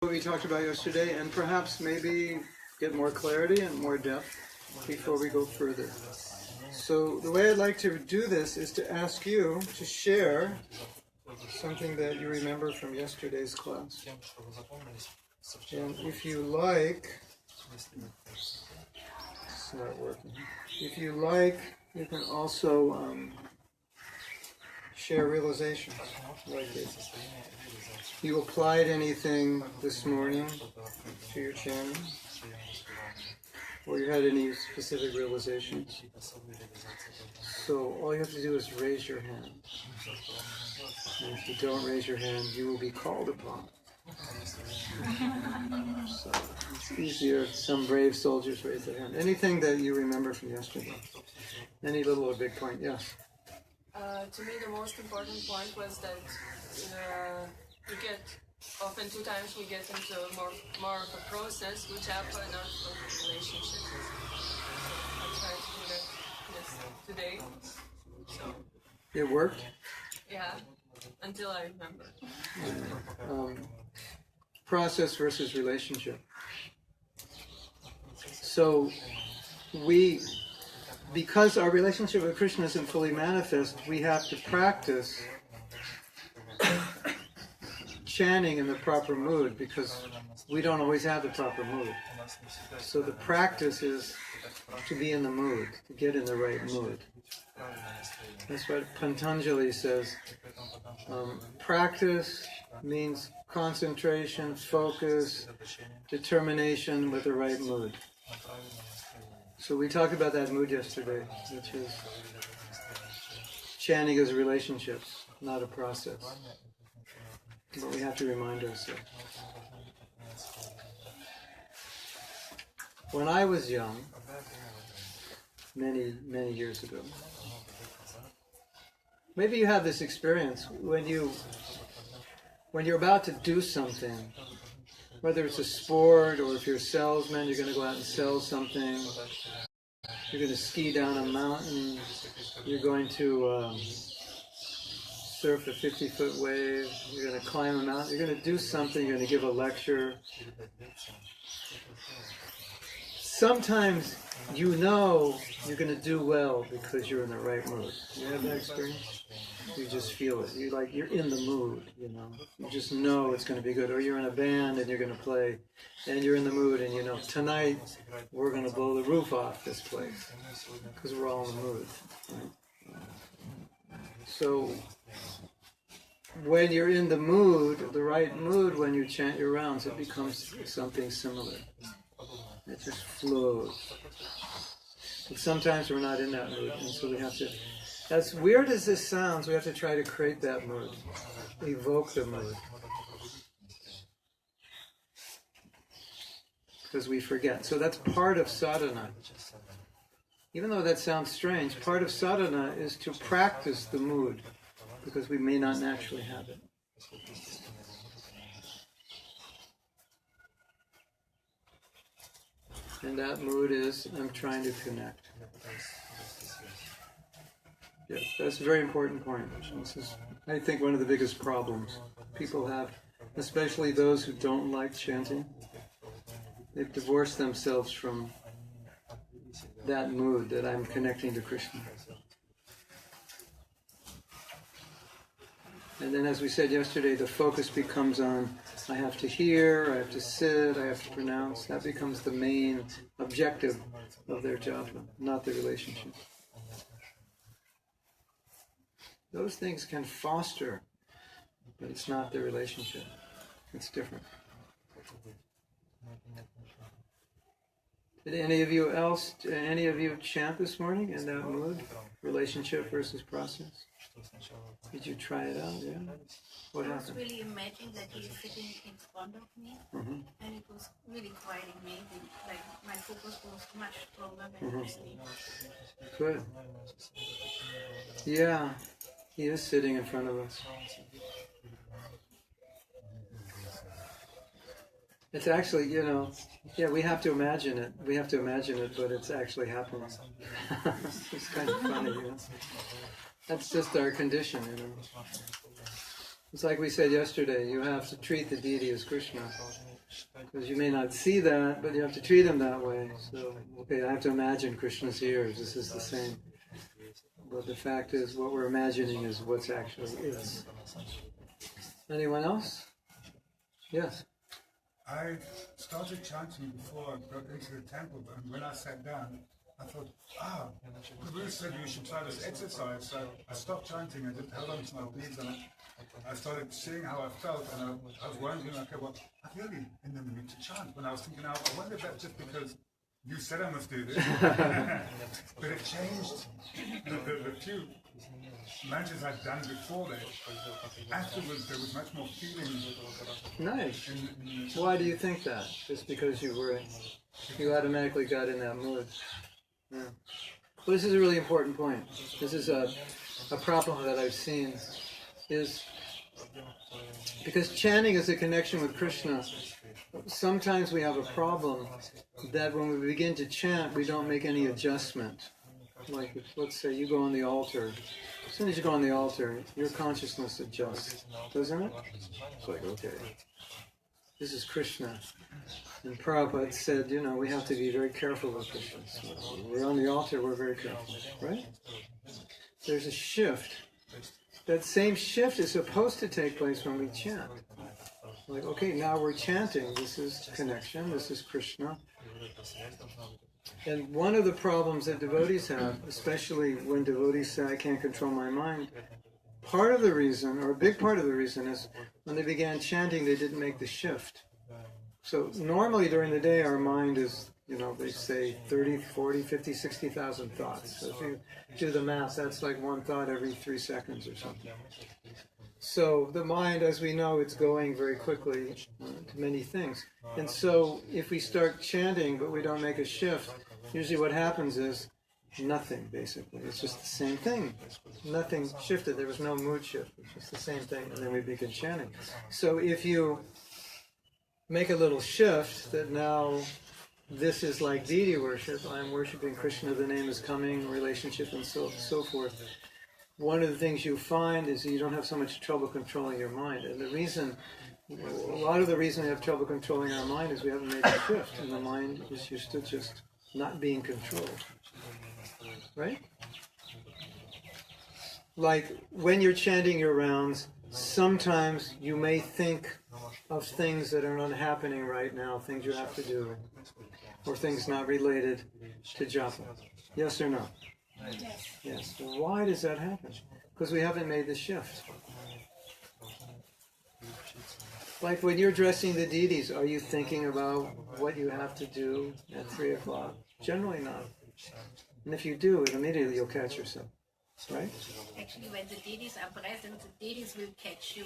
What we talked about yesterday, and perhaps maybe get more clarity and more depth before we go further. So the way I'd like to do this is to ask you to share something that you remember from yesterday's class. And if you like, it's not working. If you like, you can also share realizations like this. You applied anything this morning to your chanting? Or you had any specific realizations? So all you have to do is raise your hand. And if you don't raise your hand, you will be called upon. So it's easier if some brave soldiers raise their hand. Anything that you remember from yesterday? Any little or big point? Yes? To me, the most important point was that we get, often 2 times we get into more of a process which happen not of relationship. I tried to do that today. So it worked? Yeah, until I remember. Process versus relationship. So because our relationship with Krishna isn't fully manifest, we have to practice chanting in the proper mood because we don't always have the proper mood. So the practice is to be in the mood, to get in the right mood. That's what Patanjali says. Practice means concentration, focus, determination with the right mood. So we talked about that mood yesterday, which is chanting is a relationship, not a process. But we have to remind ourselves. When I was young, many, many years ago, maybe you have this experience when you're about to do something, whether it's a sport or if you're a salesman, you're going to go out and sell something, you're going to ski down a mountain, you're going to surf a 50-foot wave, you're going to climb a mountain, you're going to do something, you're going to give a lecture. Sometimes you know you're going to do well because you're in the right mood. You have that experience? You just feel it. You're in the mood, you know. You just know it's going to be good. Or you're in a band and you're going to play, and you're in the mood, and you know, tonight we're going to blow the roof off this place because we're all in the mood. Right? So when you're in the mood, the right mood, when you chant your rounds, it becomes something similar. It just flows. But sometimes we're not in that mood, and so we have to, as weird as this sounds, we have to try to create that mood, evoke the mood. Because we forget. So that's part of sadhana. Even though that sounds strange, part of sadhana is to practice the mood, because we may not naturally have it. And that mood is, I'm trying to connect. Yeah, that's a very important point. This is, I think, one of the biggest problems people have, especially those who don't like chanting. They've divorced themselves from that mood that I'm connecting to Krishna. And then, as we said yesterday, the focus becomes on, I have to hear, I have to sit, I have to pronounce. That becomes the main objective of their japa, not the relationship. Those things can foster, but it's not the relationship. It's different. Did any of you chant this morning in that mood? Relationship versus process? Did you try it out? Yeah. What happened? I was really imagining that he's sitting in front of me, and it was really quite amazing. Like my focus was much stronger than usually. Good. Yeah, he is sitting in front of us. It's actually, we have to imagine it. But it's actually happening. It's kind of funny, That's just our condition, It's like we said yesterday, you have to treat the deity as Krishna. Because you may not see that, but you have to treat him that way. So, okay, I have to imagine Krishna's ears. This is the same. But the fact is, what we're imagining is what's actually is. Anyone else? Yes. I started chanting before I got into the temple, and when I sat down, I thought, Prabhu said you should try this exercise. So I stopped chanting, I just held on to my beads, and I started seeing how I felt, and I was wondering, okay, well, I'm really in the mood to chant. When I was thinking, I wonder if that's just because you said I must do this. But it changed the few mantras I'd done before that. Afterwards, there was much more feeling. Nice. Why do you think that? Just because you automatically got in that mood? Yeah. Well, this is a really important point. This is a problem that I've seen, is because chanting is a connection with Krishna. Sometimes we have a problem that when we begin to chant, we don't make any adjustment. Like, let's say you go on the altar. As soon as you go on the altar, your consciousness adjusts, doesn't it? It's like, okay, this is Krishna. And Prabhupada said, we have to be very careful with Krishna. So we're on the altar, we're very careful, right? There's a shift. That same shift is supposed to take place when we chant. Like, okay, now we're chanting. This is connection. This is Krishna. And one of the problems that devotees have, especially when devotees say, I can't control my mind, part of the reason, or a big part of the reason, is when they began chanting, they didn't make the shift. So normally during the day, our mind is, they say 30, 40, 50, 60,000 thoughts. So if you do the math, that's like one thought every 3 seconds or something. So the mind, as we know, it's going very quickly to many things. And so if we start chanting but we don't make a shift, usually what happens is nothing, basically. It's just the same thing. Nothing shifted. There was no mood shift. It's just the same thing. And then we begin chanting. So if you make a little shift that now this is like deity worship, I'm worshiping Krishna, the name is coming, relationship, and so forth. One of the things you find is you don't have so much trouble controlling your mind. And a lot of the reason we have trouble controlling our mind is we haven't made a shift, and the mind is used to just not being controlled. Right? Like when you're chanting your rounds, sometimes you may think of things that are not happening right now, things you have to do, or things not related to japa. Yes or no? Yes. Why does that happen? Because we haven't made the shift. Like when you're dressing the deities, are you thinking about what you have to do at 3 o'clock? Generally not. And if you do, immediately you'll catch yourself. Right? Actually, when the deities are present, the deities will catch you.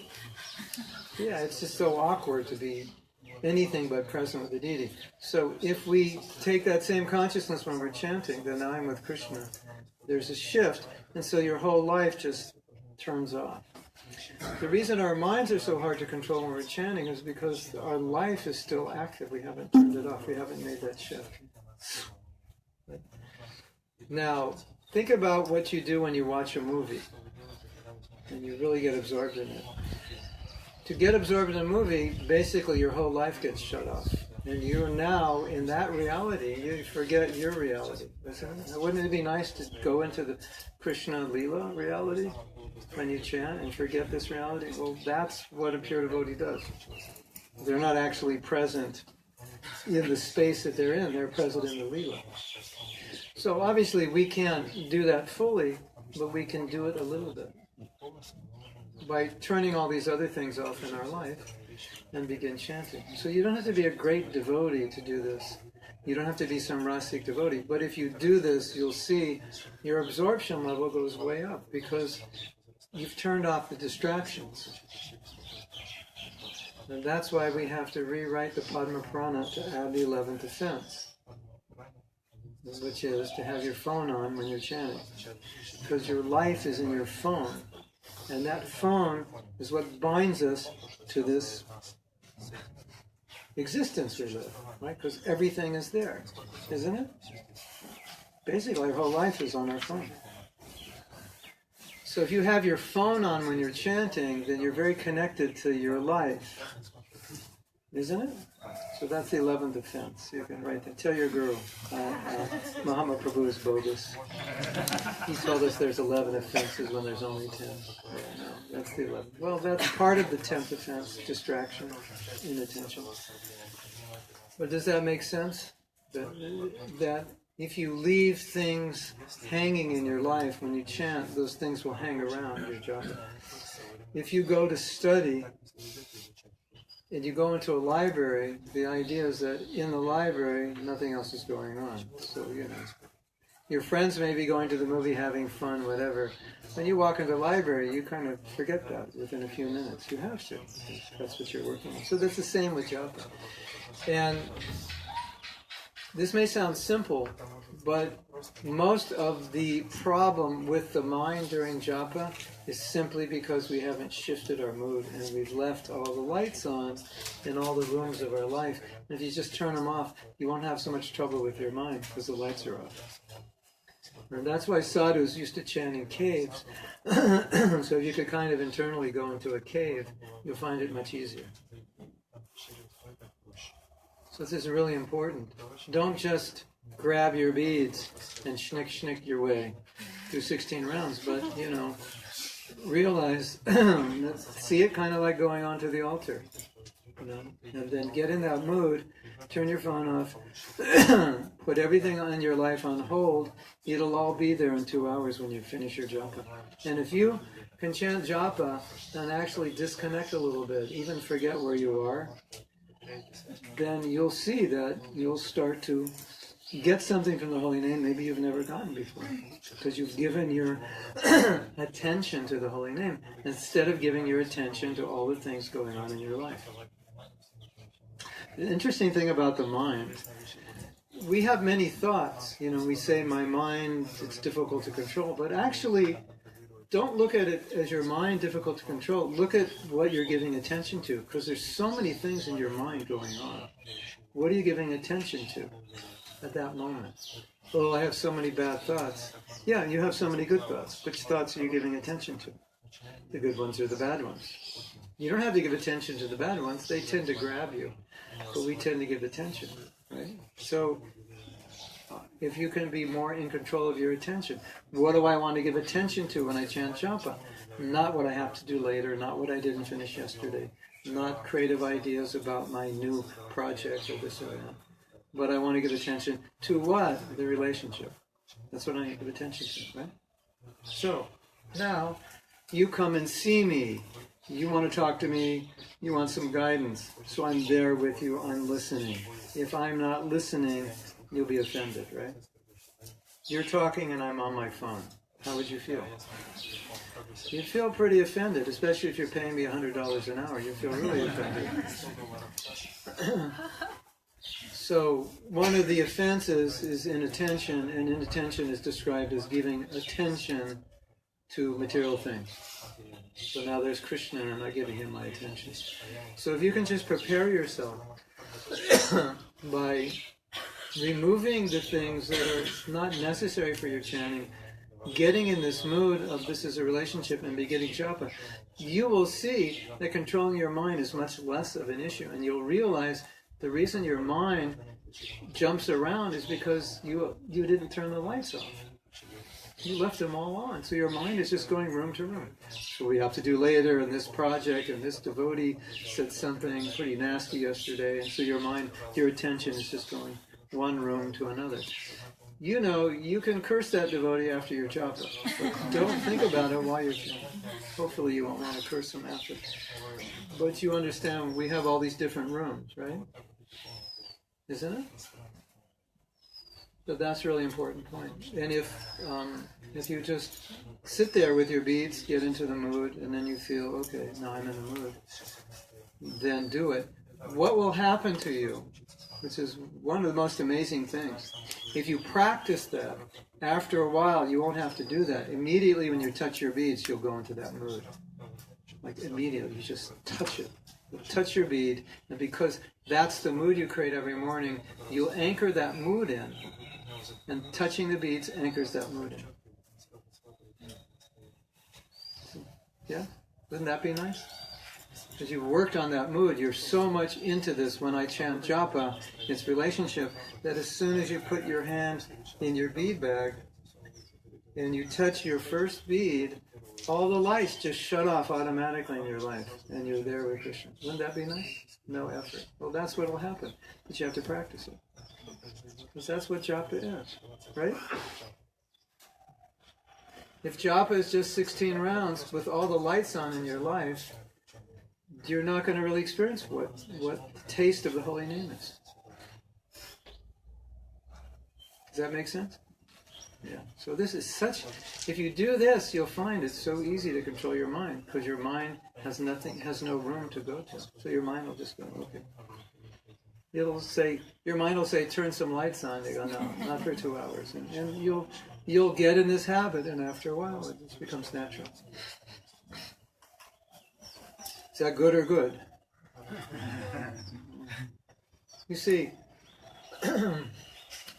Yeah, it's just so awkward to be anything but present with the deity. So if we take that same consciousness when we're chanting, then I'm with Krishna, there's a shift, and so your whole life just turns off. The reason our minds are so hard to control when we're chanting is because our life is still active. We haven't turned it off. We haven't made that shift. Now, think about what you do when you watch a movie and you really get absorbed in it. To get absorbed in a movie, basically your whole life gets shut off. And you're now in that reality, you forget your reality. Wouldn't it be nice to go into the Krishna Leela reality when you chant and forget this reality? Well, that's what a pure devotee does. They're not actually present in the space that they're in, they're present in the Leela. So obviously we can't do that fully, but we can do it a little bit by turning all these other things off in our life and begin chanting. So you don't have to be a great devotee to do this. You don't have to be some Rasik devotee. But if you do this, you'll see your absorption level goes way up because you've turned off the distractions. And that's why we have to rewrite the Padma Purana to add the 11th offense, which is to have your phone on when you're chanting. Because your life is in your phone. And that phone is what binds us to this existence we live, right? Because everything is there, isn't it? Basically, our whole life is on our phone. So if you have your phone on when you're chanting, then you're very connected to your life. Isn't it? So that's the 11th offense. You can write that. Tell your guru. Mahatma Prabhu is bogus. He told us there's 11 offenses when there's only 10. No, that's the 11th. Well, that's part of the 10th offense, distraction, inattention. But does that make sense? That if you leave things hanging in your life when you chant, those things will hang around your japa. If you go to study, and you go into a library, the idea is that in the library, nothing else is going on. So, your friends may be going to the movie, having fun, whatever. When you walk into the library, you kind of forget that within a few minutes. You have to. That's what you're working on. So that's the same with japa. And this may sound simple, but most of the problem with the mind during japa is simply because we haven't shifted our mood and we've left all the lights on in all the rooms of our life. And if you just turn them off, you won't have so much trouble with your mind because the lights are off. And that's why sadhus used to chant in caves. So if you could kind of internally go into a cave, you'll find it much easier. So this is really important. Don't just grab your beads and schnick your way through 16 rounds, but, realize, see it kind of like going onto the altar, and then get in that mood, turn your phone off, put everything in your life on hold. It'll all be there in 2 hours when you finish your japa. And if you can chant japa and actually disconnect a little bit, even forget where you are, then you'll see that you'll start to get something from the holy name maybe you've never gotten before, because you've given your attention to the holy name instead of giving your attention to all the things going on in your life. The interesting thing about the mind, we have many thoughts. We say, my mind, it's difficult to control, but actually, don't look at it as your mind difficult to control. Look at what you're giving attention to, because there's so many things in your mind going on. What are you giving attention to at that moment? Oh, I have so many bad thoughts. Yeah, you have so many good thoughts. Which thoughts are you giving attention to? The good ones or the bad ones? You don't have to give attention to the bad ones. They tend to grab you. But we tend to give attention, right? So, if you can be more in control of your attention. What do I want to give attention to when I chant japa? Not what I have to do later, not what I didn't finish yesterday, not creative ideas about my new project or this or that. But I want to give attention to what? The relationship. That's what I need to give attention to, right? So, now, you come and see me. You want to talk to me, you want some guidance. So I'm there with you, I'm listening. If I'm not listening, you'll be offended, right? You're talking and I'm on my phone. How would you feel? You'd feel pretty offended, especially if you're paying me $100 an hour. You'd feel really offended. So one of the offenses is inattention, and inattention is described as giving attention to material things. So now there's Krishna and I'm not giving him my attention. So if you can just prepare yourself by removing the things that are not necessary for your chanting, getting in this mood of this is a relationship and beginning japa, you will see that controlling your mind is much less of an issue, and you'll realize the reason your mind jumps around is because you didn't turn the lights off. You left them all on, so your mind is just going room to room. So we have to do later in this project, and this devotee said something pretty nasty yesterday, and so your mind, your attention is just going one room to another. You can curse that devotee after your japa, but don't think about it while you're chanting. Hopefully you won't want to curse him after. But you understand, we have all these different rooms, right? Isn't it? But that's a really important point. And if you just sit there with your beads, get into the mood, and then you feel, okay, now I'm in the mood, then do it. What will happen to you, which is one of the most amazing things, if you practice that, after a while you won't have to do that. Immediately when you touch your beads, you'll go into that mood. Like immediately, you just touch it. You touch your bead, and because that's the mood you create every morning, you'll anchor that mood in. And touching the beads anchors that mood in. Yeah? Wouldn't that be nice? Because you've worked on that mood, you're so much into this when I chant japa, its relationship, that as soon as you put your hand in your bead bag and you touch your first bead, all the lights just shut off automatically in your life, and you're there with Krishna. Wouldn't that be nice? No effort. Well, that's what will happen, but you have to practice it. Because that's what japa is, right? If japa is just 16 rounds with all the lights on in your life, you're not going to really experience what taste of the holy name is. Does that make sense? Yeah. So this is such, if you do this, you'll find it's so easy to control your mind, because your mind has no room to go to. So your mind will just go, okay. Your mind will say, turn some lights on. You go, no, not for 2 hours. And you'll get in this habit, and after a while it just becomes natural. Is that good or good? You see,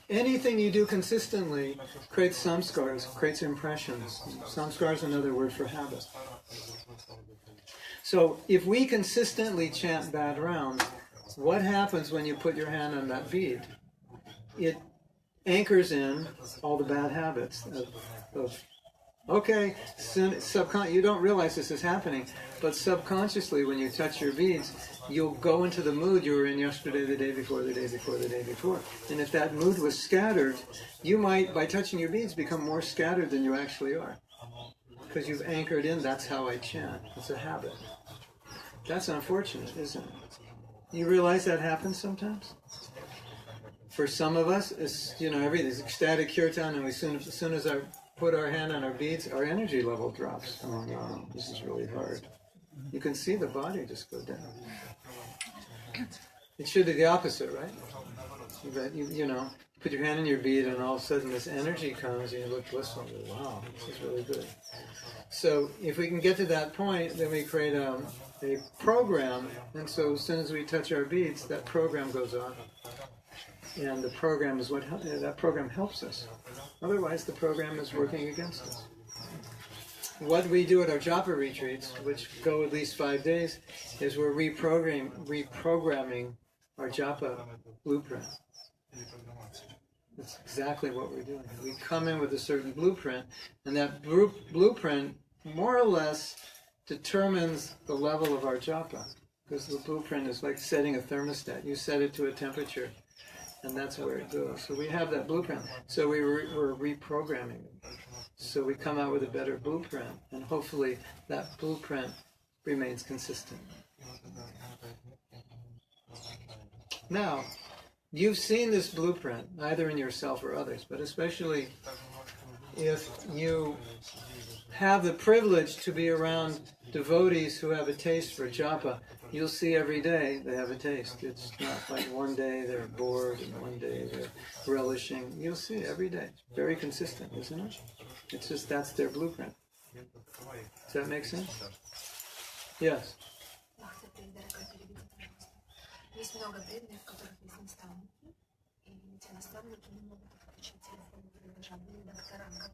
anything you do consistently creates samskars, creates impressions. Samskar is another word for habit. So if we consistently chant bad rounds, what happens when you put your hand on that bead? It anchors in all the bad habits of okay, you don't realize this is happening, but subconsciously when you touch your beads, you'll go into the mood you were in yesterday, the day before, the day before, the day before. And if that mood was scattered, you might, by touching your beads, become more scattered than you actually are. Because you've anchored in, that's how I chant. It's a habit. That's unfortunate, isn't it? You realize that happens sometimes? For some of us, it's, everything's ecstatic kirtan, and as soon as I put our hand on our beads, our energy level drops. Oh no, this is really hard. You can see the body just go down. It should be the opposite, right? That you put your hand in your bead, and all of a sudden this energy comes, and you look blissful. And you go, wow, this is really good. So if we can get to that point, then we create a program, and so as soon as we touch our beads, that program goes on. And the program is that program helps us. Otherwise, the program is working against us. What we do at our japa retreats, which go at least 5 days, is we're reprogramming our japa blueprint. That's exactly what we're doing. We come in with a certain blueprint, and that blueprint more or less determines the level of our japa. Because the blueprint is like setting a thermostat. You set it to a temperature, and that's where it goes. So we have that blueprint. So we're reprogramming it. So we come out with a better blueprint, and hopefully that blueprint remains consistent. Now, you've seen this blueprint, either in yourself or others, but especially if you have the privilege to be around devotees who have a taste for japa, you'll see every day they have a taste. It's not like one day they're bored and one day they're relishing. You'll see every day. Very consistent, isn't it? It's just that's their blueprint. Does that make sense? Yes. Есть много преданных, которых есть наставники, и эти наставники не могут подключить телефон к приложению докторам, как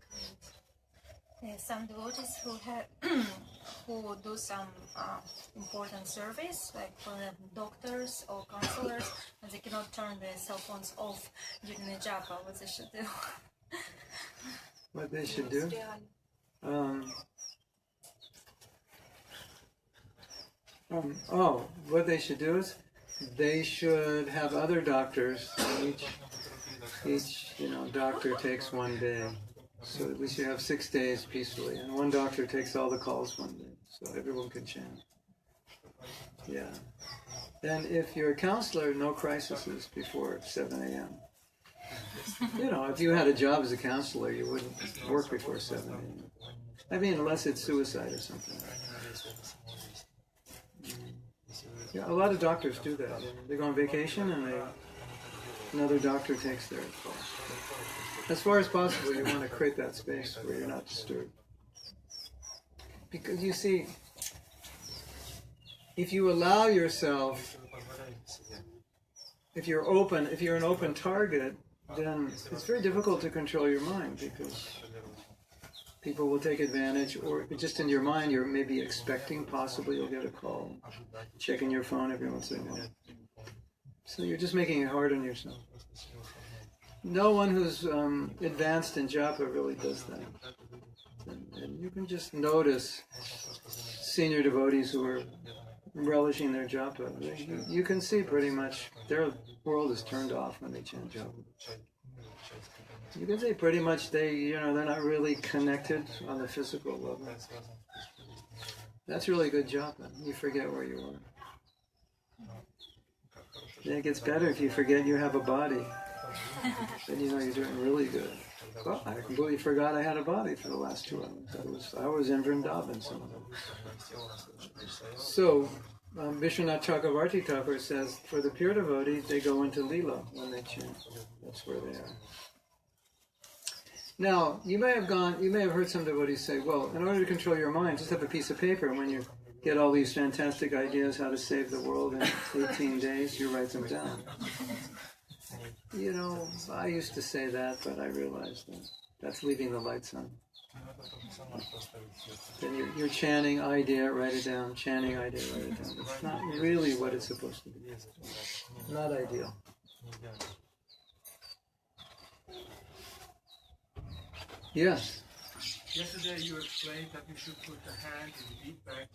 some devotees who do some important service, like for the doctors or counselors, and they cannot turn their cell phones off during the japa. What they should do? What they should do? What they should do is they should have other doctors. Each doctor takes 1 day. So at least you have 6 days peacefully, and one doctor takes all the calls 1 day, so everyone can chant. Yeah. And if you're a counselor, no crises before 7 a.m. If you had a job as a counselor, you wouldn't work before 7 a.m. I mean, unless it's suicide or something. Yeah, a lot of doctors do that. They go on vacation, and another doctor takes their call. As far as possible, you want to create that space where you're not disturbed. Because you see, if you allow yourself, if you're an open target, then it's very difficult to control your mind, because People will take advantage, or just in your mind, you're maybe expecting possibly you'll get a call, checking your phone every once in a minute. So you're just making it hard on yourself. No one who's advanced in japa really does that. And you can just notice senior devotees who are relishing their japa. You can see pretty much their world is turned off when they chant japa. You can say pretty much they're not really connected on the physical level. That's really good japa. You forget where you are. Then it gets better if you forget you have a body. Then you know you're doing really good. Well, I completely forgot I had a body for the last 2 hours. I was in Vrindavan somewhere. So, Vishwanath Chakravarti Thakur says, for the pure devotees, they go into Leela when they chant. That's where they are. Now, you may have heard some devotees say, well, in order to control your mind, just have a piece of paper, and when you get all these fantastic ideas how to save the world in 18 days, you write them down. I used to say that, but I realized that's leaving the lights on. Then you're chanting idea, write it down, chanting idea, write it down. It's not really what it's supposed to be. Not ideal. Yes. Yesterday you explained that you should put the hand in the beat bag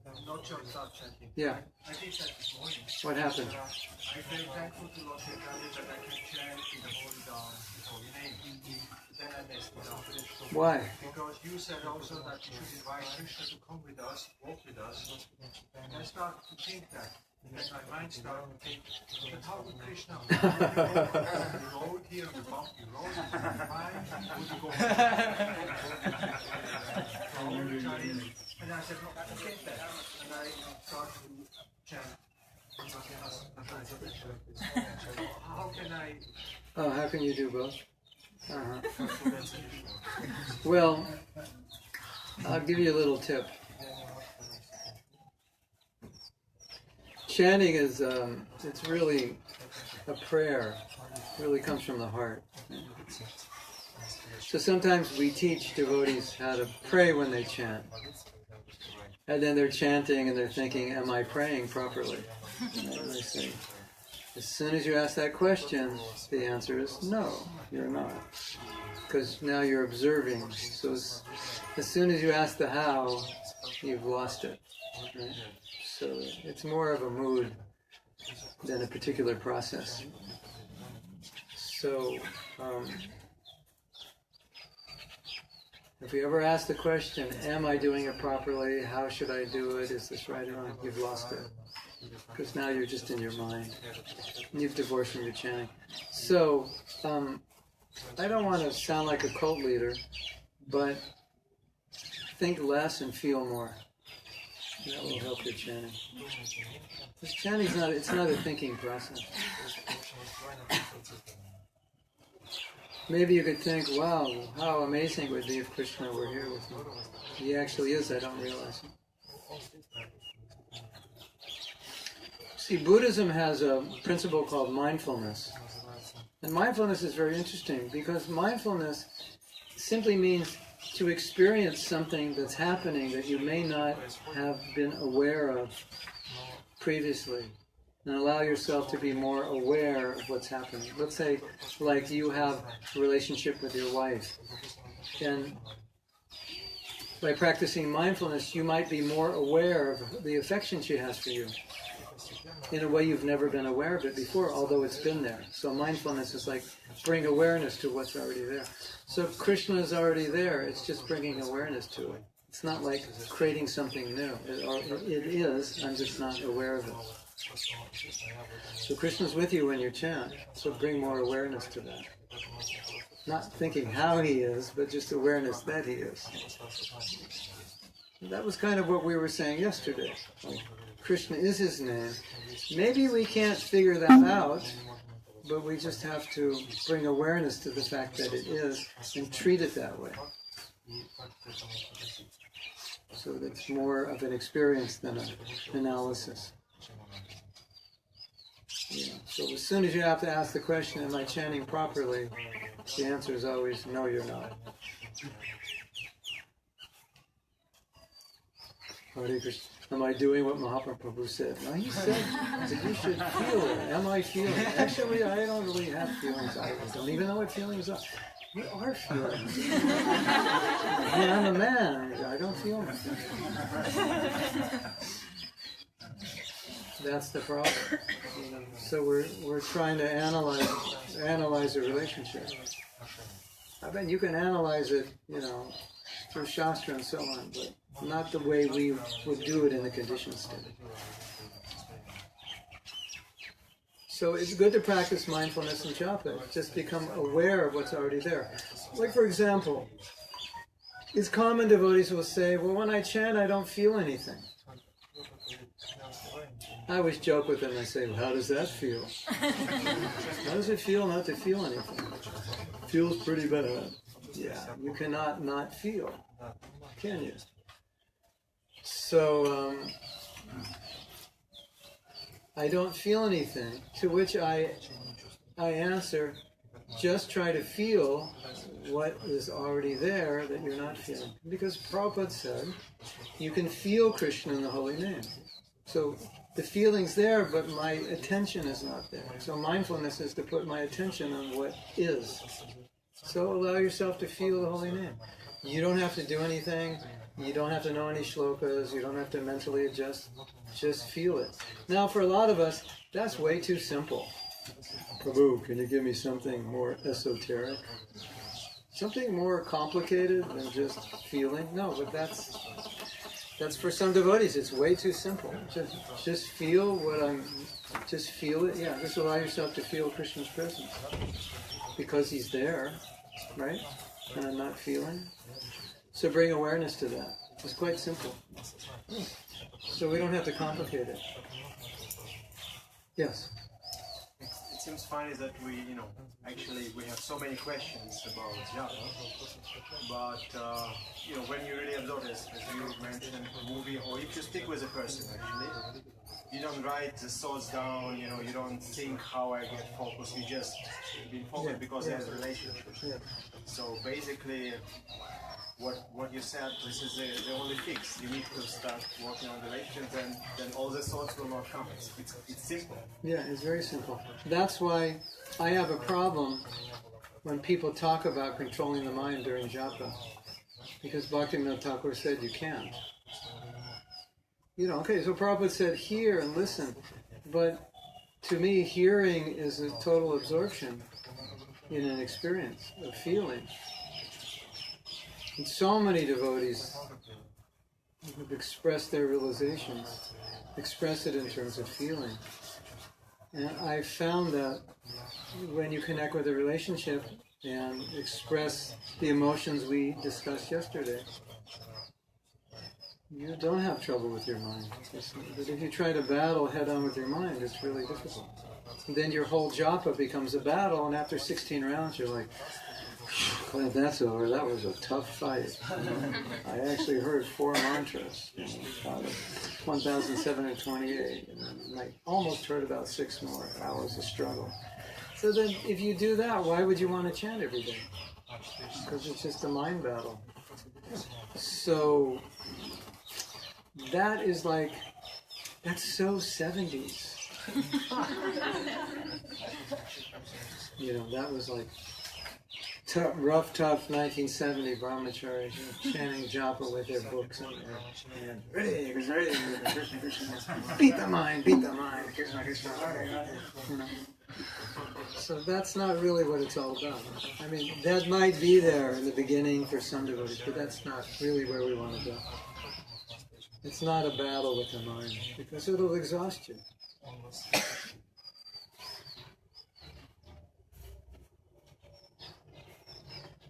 and not just start chanting. Yeah. I did that this morning. What happened? I'm very thankful to Lord Chaitanya that I can chant in the holy dance, his holy name. Then I messed it up. Why? Because you said also that you should invite Krishna to come with us, walk with us. And I started to think that. And then my mind started to think, but how would Krishna walk the road here on the bumpy road? Would you go and I said, no, I don't get that. And I started to chant. How can I... Oh, how can you do both? Well, I'll give you a little tip. Chanting is, it's really a prayer. It really comes from the heart. So sometimes we teach devotees how to pray when they chant. And then they're chanting and they're thinking, am I praying properly? And I say, as soon as you ask that question, the answer is no, you're not. Because now you're observing. So as soon as you ask the how, you've lost it. Right? So it's more of a mood than a particular process. So if you ever ask the question, am I doing it properly? How should I do it? Is this right or wrong? You've lost it. Because now you're just in your mind. And you've divorced from your chanting. So, I don't want to sound like a cult leader, but think less and feel more. That will help your chanting. Because chanting's not a thinking process. Maybe you could think, wow, how amazing it would be if Krishna were here with me. He actually is, I don't realize it. See, Buddhism has a principle called mindfulness. And mindfulness is very interesting because mindfulness simply means to experience something that's happening that you may not have been aware of previously. And allow yourself to be more aware of what's happening. Let's say, like you have a relationship with your wife. And by practicing mindfulness, you might be more aware of the affection she has for you in a way you've never been aware of it before, although it's been there. So mindfulness is like bring awareness to what's already there. So Krishna is already there, it's just bringing awareness to it. It's not like creating something new. It is, I'm just not aware of it. So Krishna's with you when you chant, so bring more awareness to that. Not thinking how he is, but just awareness that he is. That was kind of what we were saying yesterday. Like, Krishna is his name. Maybe we can't figure that out, but we just have to bring awareness to the fact that it is and treat it that way. So that's more of an experience than an analysis. Yeah. So as soon as you have to ask the question, am I chanting properly? The answer is always, no, you're not. Hare Krishna. Am I doing what Mahatma Prabhu said? No, he said that you should feel it. Am I feeling it? Actually, I don't really have feelings. I don't even know what feelings are. What are feelings? I mean, I'm a man. I don't feel anything. That's the problem. You know? So we're trying to analyze a relationship. I bet you can analyze it, you know, through Shastra and so on, but not the way we would do it in the conditioned state. So it's good to practice mindfulness and japa. Just become aware of what's already there. Like, for example, these common devotees will say, well, when I chant, I don't feel anything. I always joke with them and say, well, how does that feel? How does it feel not to feel anything? Feels pretty bad. Yeah, you cannot not feel, can you? So, I don't feel anything, to which I answer, just try to feel what is already there that you're not feeling. Because Prabhupada said, you can feel Krishna in the holy name. So the feeling's there, but my attention is not there. So mindfulness is to put my attention on what is. So allow yourself to feel the holy name. You don't have to do anything. You don't have to know any shlokas. You don't have to mentally adjust. Just feel it. Now, for a lot of us, that's way too simple. Prabhu, can you give me something more esoteric? Something more complicated than just feeling? No, but that's for some devotees. It's way too simple. Just feel just feel it. Yeah, just allow yourself to feel Krishna's presence. Because he's there, right? And I'm not feeling. So bring awareness to that. It's quite simple. So we don't have to complicate it. Yes? It seems funny that we have so many questions about japa, but when you really observe, as you mentioned, a movie, or if you speak with a person, actually, you don't write the thoughts down, you don't think how I get focused, you just been focused because there's a relationship. Yeah. So basically, what you said, this is the only fix. You need to start working on the relations, and then all the thoughts will not come. It's simple. Yeah, it's very simple. That's why I have a problem when people talk about controlling the mind during japa. Because Bhaktivinoda Thakur said you can't. Okay, so Prabhupada said hear and listen. But to me, hearing is a total absorption in an experience, a feeling. And so many devotees have expressed their realizations, express it in terms of feeling. And I found that when you connect with a relationship and express the emotions we discussed yesterday, you don't have trouble with your mind. But if you try to battle head-on with your mind, it's really difficult. And then your whole japa becomes a battle, and after 16 rounds, you're like, glad that's over. That was a tough fight. I actually heard 4 mantras, out of 1,728, and I almost heard about 6 more. That was a struggle. So then, if you do that, why would you want to chant every day? Because it's just a mind battle. So that is that's so 70s. That was tough 1970 brahmacharis chanting japa with their books in their hand. Ready, Krishna, Krishna. Beat the mind, Krishna, Krishna, Hare, Hare. So that's not really what it's all about. I mean, that might be there in the beginning for some devotees, but that's not really where we want to go. It's not a battle with the mind, because it'll exhaust you.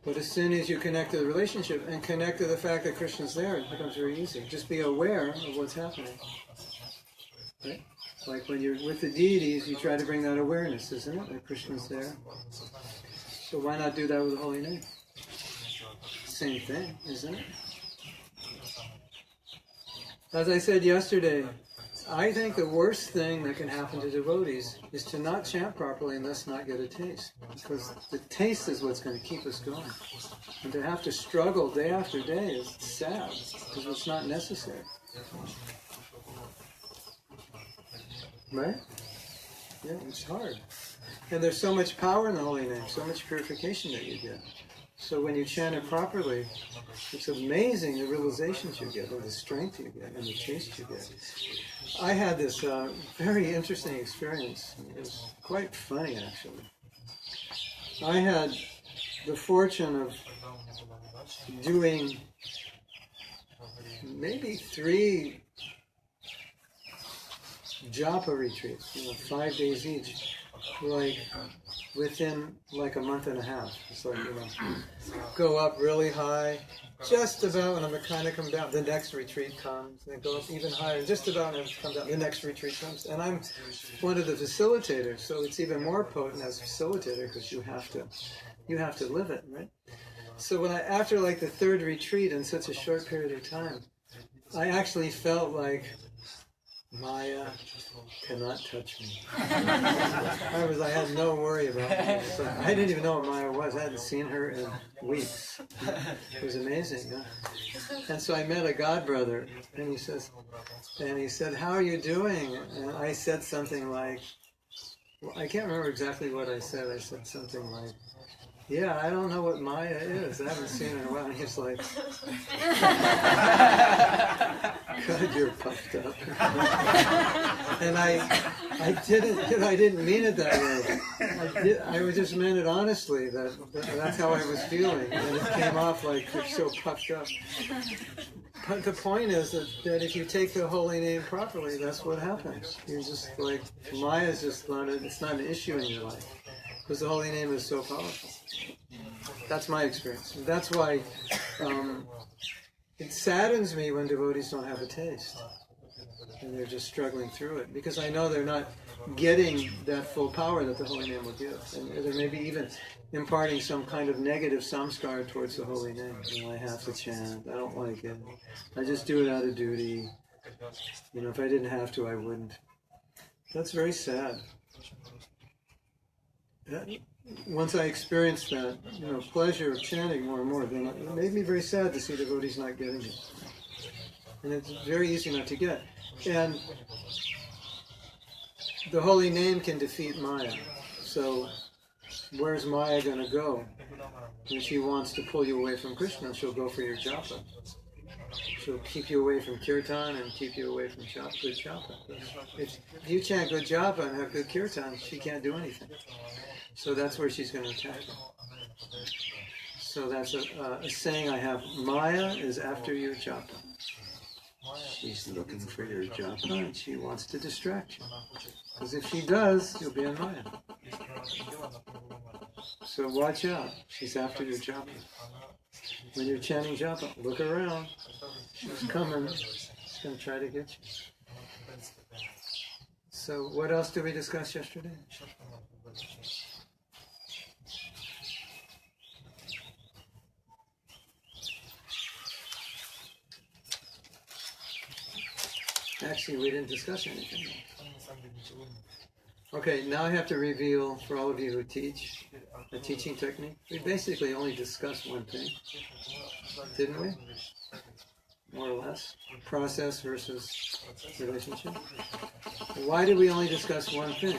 But as soon as you connect to the relationship and connect to the fact that Krishna's there, it becomes very easy. Just be aware of what's happening. Right? Like when you're with the deities, you try to bring that awareness, isn't it? That Krishna's there. So why not do that with the holy name? Same thing, isn't it? As I said yesterday, I think the worst thing that can happen to devotees is to not chant properly and thus not get a taste. Because the taste is what's going to keep us going. And to have to struggle day after day is sad, because it's not necessary. Right? Yeah, it's hard. And there's so much power in the holy name, so much purification that you get. So when you chant it properly, it's amazing the realizations you get, and the strength you get, and the taste you get. I had this very interesting experience. It was quite funny, actually. I had the fortune of doing maybe 3 japa retreats, 5 days each, like within like a month and a half. It's like, go up really high, just about when I'm kind of come down, the next retreat comes, and then go up even higher, just about when it comes down, the next retreat comes, and I'm one of the facilitators, so it's even more potent as facilitator because you have to live it, right? So when after like the 3rd retreat in such a short period of time, I actually felt like Maya cannot touch me. I had no worry about it. So I didn't even know what Maya was. I hadn't seen her in weeks. It was amazing. Huh? And so I met a god brother, and he said, "How are you doing?" And I said something like, I can't remember exactly what I said. I said something like, "Yeah, I don't know what Maya is. I haven't seen her in a while." And he's like, "God, you're puffed up." And I didn't mean it that way. I just meant it honestly. That's how I was feeling, and it came off like you're so puffed up. But the point is that if you take the holy name properly, that's what happens. You're just like, Maya is just it's not an issue in your life. Because the holy name is so powerful. That's my experience. That's why it saddens me when devotees don't have a taste. And they're just struggling through it. Because I know they're not getting that full power that the holy name will give. And they're maybe even imparting some kind of negative samskar towards the holy name. I have to chant. I don't like it. I just do it out of duty. If I didn't have to, I wouldn't. That's very sad. Once I experienced that, pleasure of chanting more and more, then it made me very sad to see devotees not getting it. And it's very easy not to get. And the holy name can defeat Maya. So where's Maya going to go? When she wants to pull you away from Krishna, she'll go for your japa. She'll keep you away from kirtan and keep you away from good japa. If you chant good japa and have good kirtan, she can't do anything. So that's where she's going to attack you. So that's a saying I have. Maya is after your japa. She's looking for your japa and she wants to distract you. Because if she does, you'll be in Maya. So watch out. She's after your japa. When you're chanting japa, look around. She's coming. She's going to try to get you. So what else did we discuss yesterday? Actually, we didn't discuss anything. Okay, now I have to reveal for all of you who teach a teaching technique. We basically only discussed one thing, didn't we? More or less. Process versus relationship. Why did we only discuss one thing?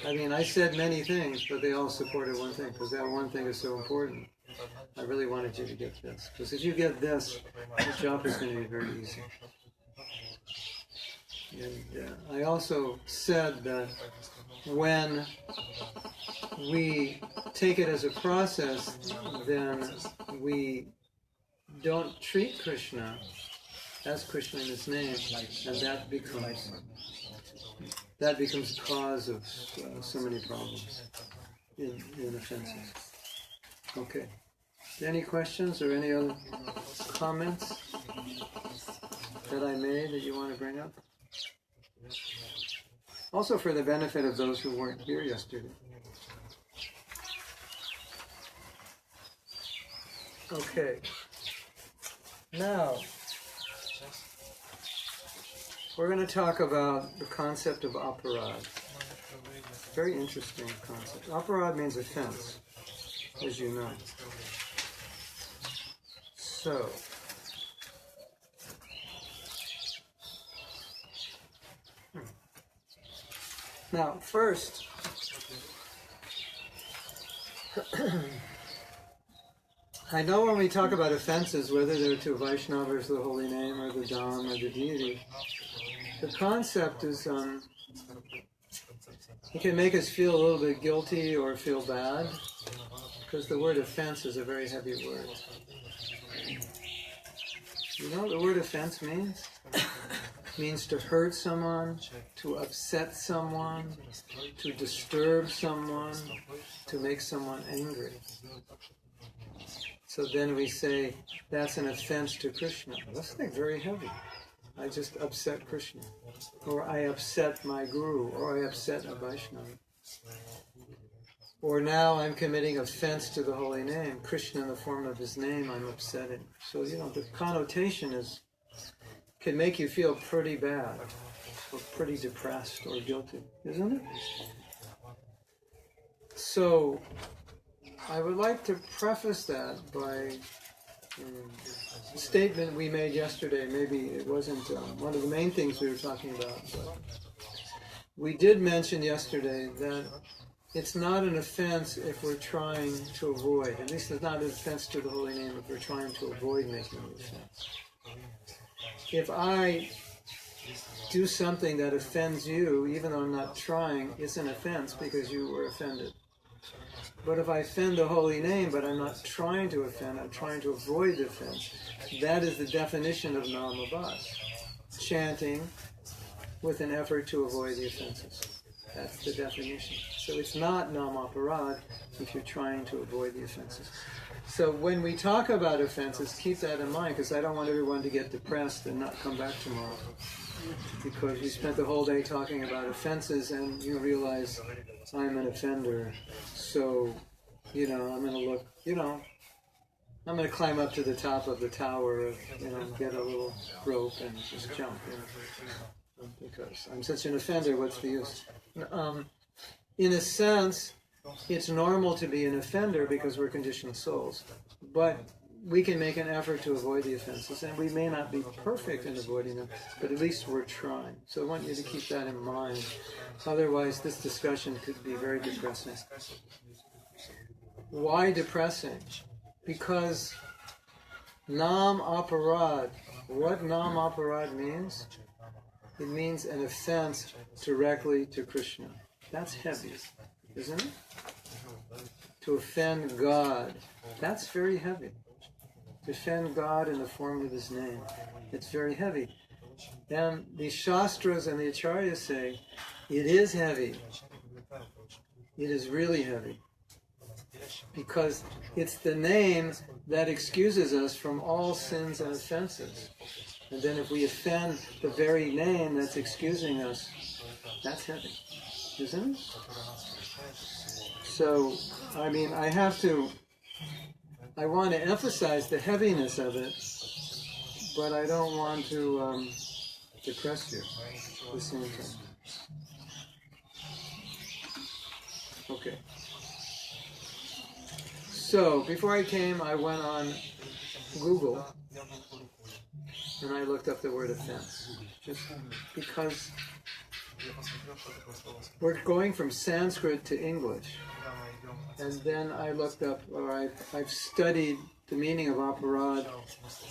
I mean, I said many things, but they all supported one thing, because that one thing is so important. I really wanted you to get this. Because if you get this, the job is going to be very easy. And I also said that when we take it as a process, then we don't treat Krishna as Krishna in his name, and that becomes the cause of so many problems in offenses. Okay. Any questions or any other comments that I made that you want to bring up? Also for the benefit of those who weren't here yesterday. Okay. Now, we're going to talk about the concept of aparad. Very interesting concept. Aparad means offense, as you know. So, Now, first, I know when we talk about offenses, whether they're to Vaishnavas, the holy name, or the Dham, or the deity, the concept is, it can make us feel a little bit guilty or feel bad, because the word offense is a very heavy word. You know what the word offense means? It means to hurt someone, to upset someone, to disturb someone, to make someone angry. So then we say, that's an offense to Krishna. That's like very heavy. I just upset Krishna. Or I upset my guru, or I upset a Vaishnava. Or now I'm committing offense to the holy name. Krishna in the form of his name, I'm upsetting. So, the connotation can make you feel pretty bad, or pretty depressed, or guilty, isn't it? So, I would like to preface that by a statement we made yesterday. Maybe it wasn't one of the main things we were talking about, but we did mention yesterday that it's not an offense if we're trying to avoid, at least it's not an offense to the holy name if we're trying to avoid making the offense. If I do something that offends you, even though I'm not trying, it's an offense because you were offended. But if I offend the holy name, but I'm not trying to offend, I'm trying to avoid the offense, that is the definition of Naamapradha. Chanting with an effort to avoid the offenses. That's the definition. So it's not Naamapradha if you're trying to avoid the offenses. So when we talk about offenses, keep that in mind, because I don't want everyone to get depressed and not come back tomorrow. Because we spent the whole day talking about offenses, and you realize I'm an offender. So, I'm going to look, I'm going to climb up to the top of the tower, get a little rope and just jump. Because I'm such an offender, what's the use? In a sense, it's normal to be an offender because we're conditioned souls. But we can make an effort to avoid the offenses, and we may not be perfect in avoiding them, but at least we're trying. So I want you to keep that in mind. Otherwise, this discussion could be very depressing. Why depressing? Because Naamapradha, what Naamapradha means? It means an offense directly to Krishna. That's heavy, isn't it? To offend God, that's very heavy. To offend God in the form of his name, it's very heavy. And the Shastras and the Acharyas say, it is heavy. It is really heavy. Because it's the name that excuses us from all sins and offenses. And then if we offend the very name that's excusing us, that's heavy, isn't it? So, I want to emphasize the heaviness of it, but I don't want to depress you at the same time. Okay. So, before I came, I went on Google and I looked up the word offense. Just because we're going from Sanskrit to English. And then I looked up, or I've studied the meaning of aparad,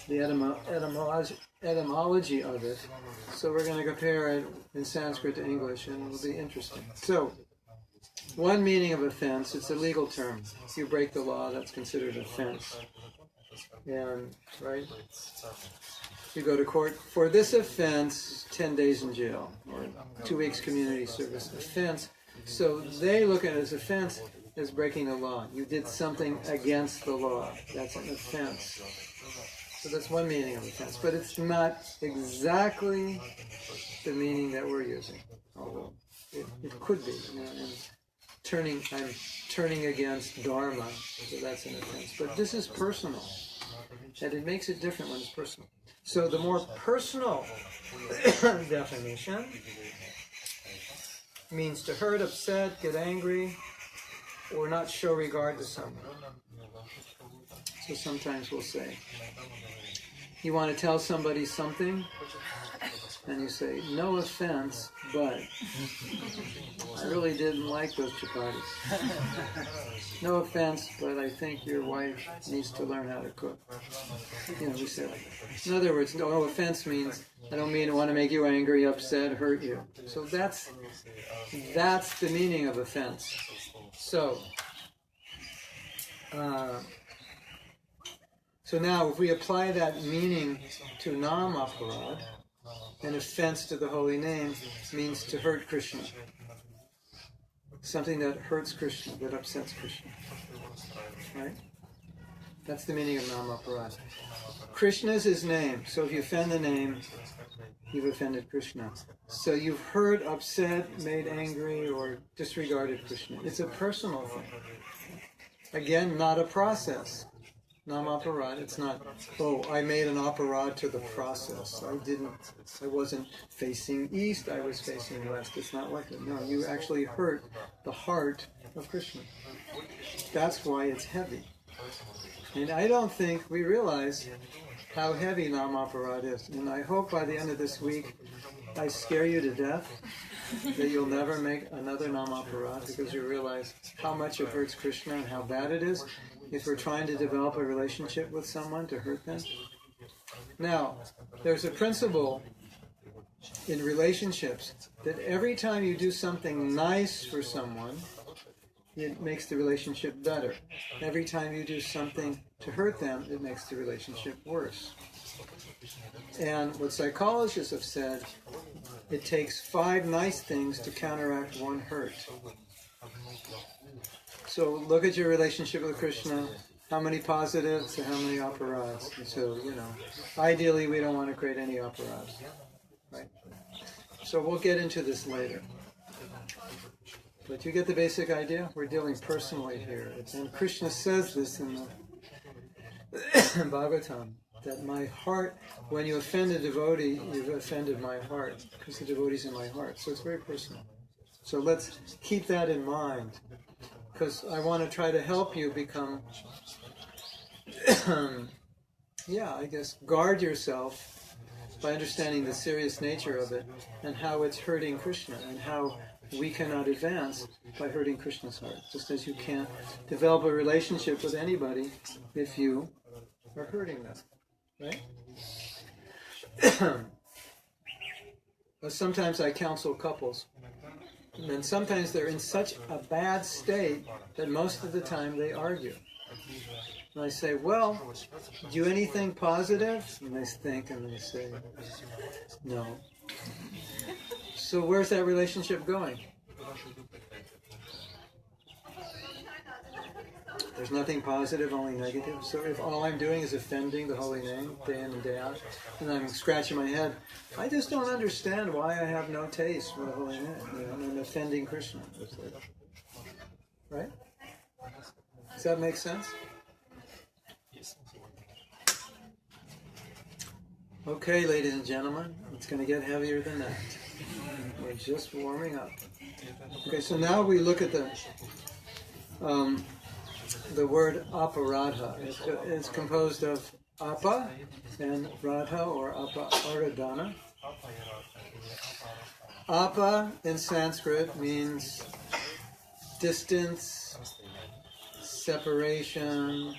the etymology of it. So we're going to compare it in Sanskrit to English, and it'll be interesting. So, one meaning of offense, it's a legal term. If you break the law, that's considered offense. And, right? You go to court for this offense, 10 days in jail, or 2 weeks community service. Offense. So they look at it as offense as breaking the law. You did something against the law. That's an offense. So that's one meaning of offense. But it's not exactly the meaning that we're using. Although it could be. And I'm turning against Dharma, so that's an offense. But this is personal. And it makes it different when it's personal. So the more personal definition means to hurt, upset, get angry, or not show regard to someone. So sometimes we'll say, you want to tell somebody something, and you say, no offense, but I really didn't like those chapatis. No offense, but I think your wife needs to learn how to cook. You know, we say like that. In other words, no offense means I don't mean I want to make you angry, upset, hurt you. So that's the meaning of offense. So now if we apply that meaning to Naamapradha, an offense to the holy name means to hurt Krishna. Something that hurts Krishna, that upsets Krishna. Right? That's the meaning of Naamapradha. Krishna is his name, so if you offend the name, you've offended Krishna. So you've hurt, upset, made angry, or disregarded Krishna. It's a personal thing. Again, not a process. Naamapradha, it's not, oh, I made an aparad to the process. I wasn't facing east, I was facing west. It's not like that. No, you actually hurt the heart of Krishna. That's why it's heavy. And I don't think we realize how heavy Naamapradha is. And I hope by the end of this week, I scare you to death, that you'll never make another Naamapradha, because you realize how much it hurts Krishna and how bad it is if we're trying to develop a relationship with someone to hurt them. Now, there's a principle in relationships that every time you do something nice for someone, it makes the relationship better. Every time you do something to hurt them, it makes the relationship worse. And what psychologists have said, it takes 5 nice things to counteract 1 hurt. So look at your relationship with Krishna. How many positives and how many aparads? So, ideally we don't want to create any aparads. Right? So we'll get into this later. But you get the basic idea? We're dealing personally here. And Krishna says this in the Bhagavatam, that my heart, when you offend a devotee, you've offended my heart, because the devotee's in my heart. So it's very personal. So let's keep that in mind, because I want to try to help you become, guard yourself by understanding the serious nature of it and how it's hurting Krishna and how we cannot advance by hurting Krishna's heart. Just as you can't develop a relationship with anybody if you are hurting them. Right? But sometimes I counsel couples, and sometimes they're in such a bad state that most of the time they argue. And I say, well, do anything positive? And they think and they say, no. So where's that relationship going? There's nothing positive, only negative. So if all I'm doing is offending the holy name day in and day out, and I'm scratching my head, I just don't understand why I have no taste for the holy name. I'm offending Krishna. Right? Does that make sense? Okay, ladies and gentlemen, it's going to get heavier than that. We're just warming up. Okay, so now we look at the word aparadha. It's composed of apa and radha, or apa aradhana. Apa in Sanskrit means distance, separation,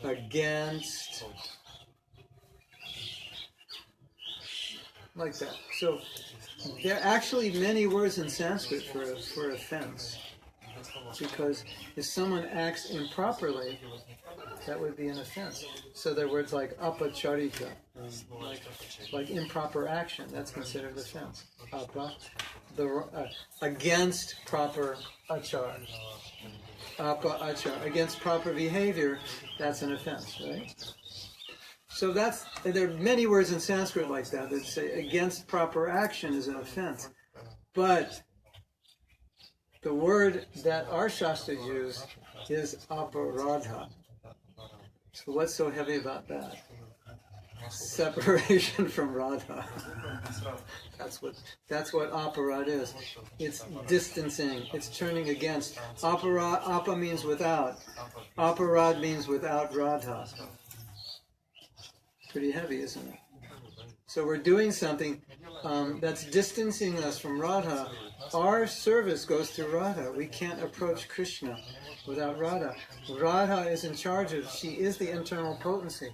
against, like that. So there are actually many words in Sanskrit for offense. Because if someone acts improperly, that would be an offense. So there are words like apacharita, like improper action, that's considered offense. Apa, against proper achar. Apa achar, against proper behavior, that's an offense, right? So there are many words in Sanskrit like that say against proper action is an offense. But the word that our Shastras use is aparadha. So what's so heavy about that? Separation from Radha. That's what aparad is. It's distancing. It's turning against. Apa means without. Aparad means without Radha. Pretty heavy, isn't it? So we're doing something that's distancing us from Radha. Our service goes through Radha. We can't approach Krishna without Radha. Radha is in charge of, she is the internal potency.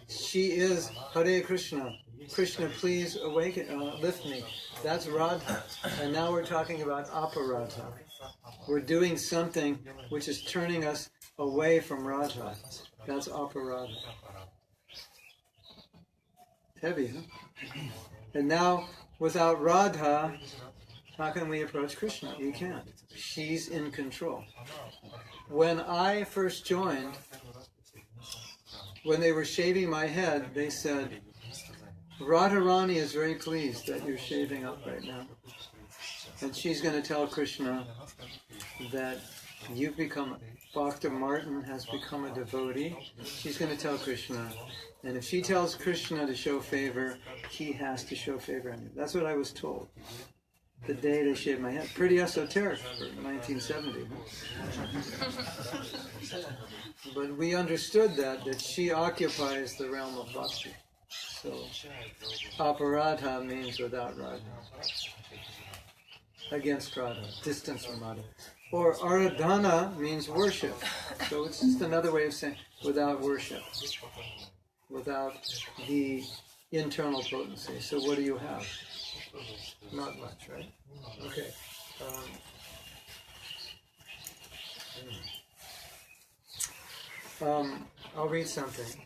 She is Hare Krishna. Krishna, please awaken, lift me. That's Radha. And now we're talking about Aparadha. We're doing something which is turning us away from Radha. That's Aparadha. Heavy, huh? And now, without Radha, how can we approach Krishna? We can't. She's in control. When I first joined, when they were shaving my head, they said, Radharani is very pleased that you're shaving up right now. And she's going to tell Krishna that you've become, Bhakta Martin has become a devotee. She's going to tell Krishna. And if she tells Krishna to show favor, he has to show favor on you. That's what I was told the day they shaved my head. Pretty esoteric for 1970. Huh? But we understood that she occupies the realm of bhakti. So, aparadha means without Radha. Against Radha, distance from Radha. Or aradhana means worship. So it's just another way of saying without worship. Without the internal potency. So what do you have? Not much, right? Okay. I'll read something.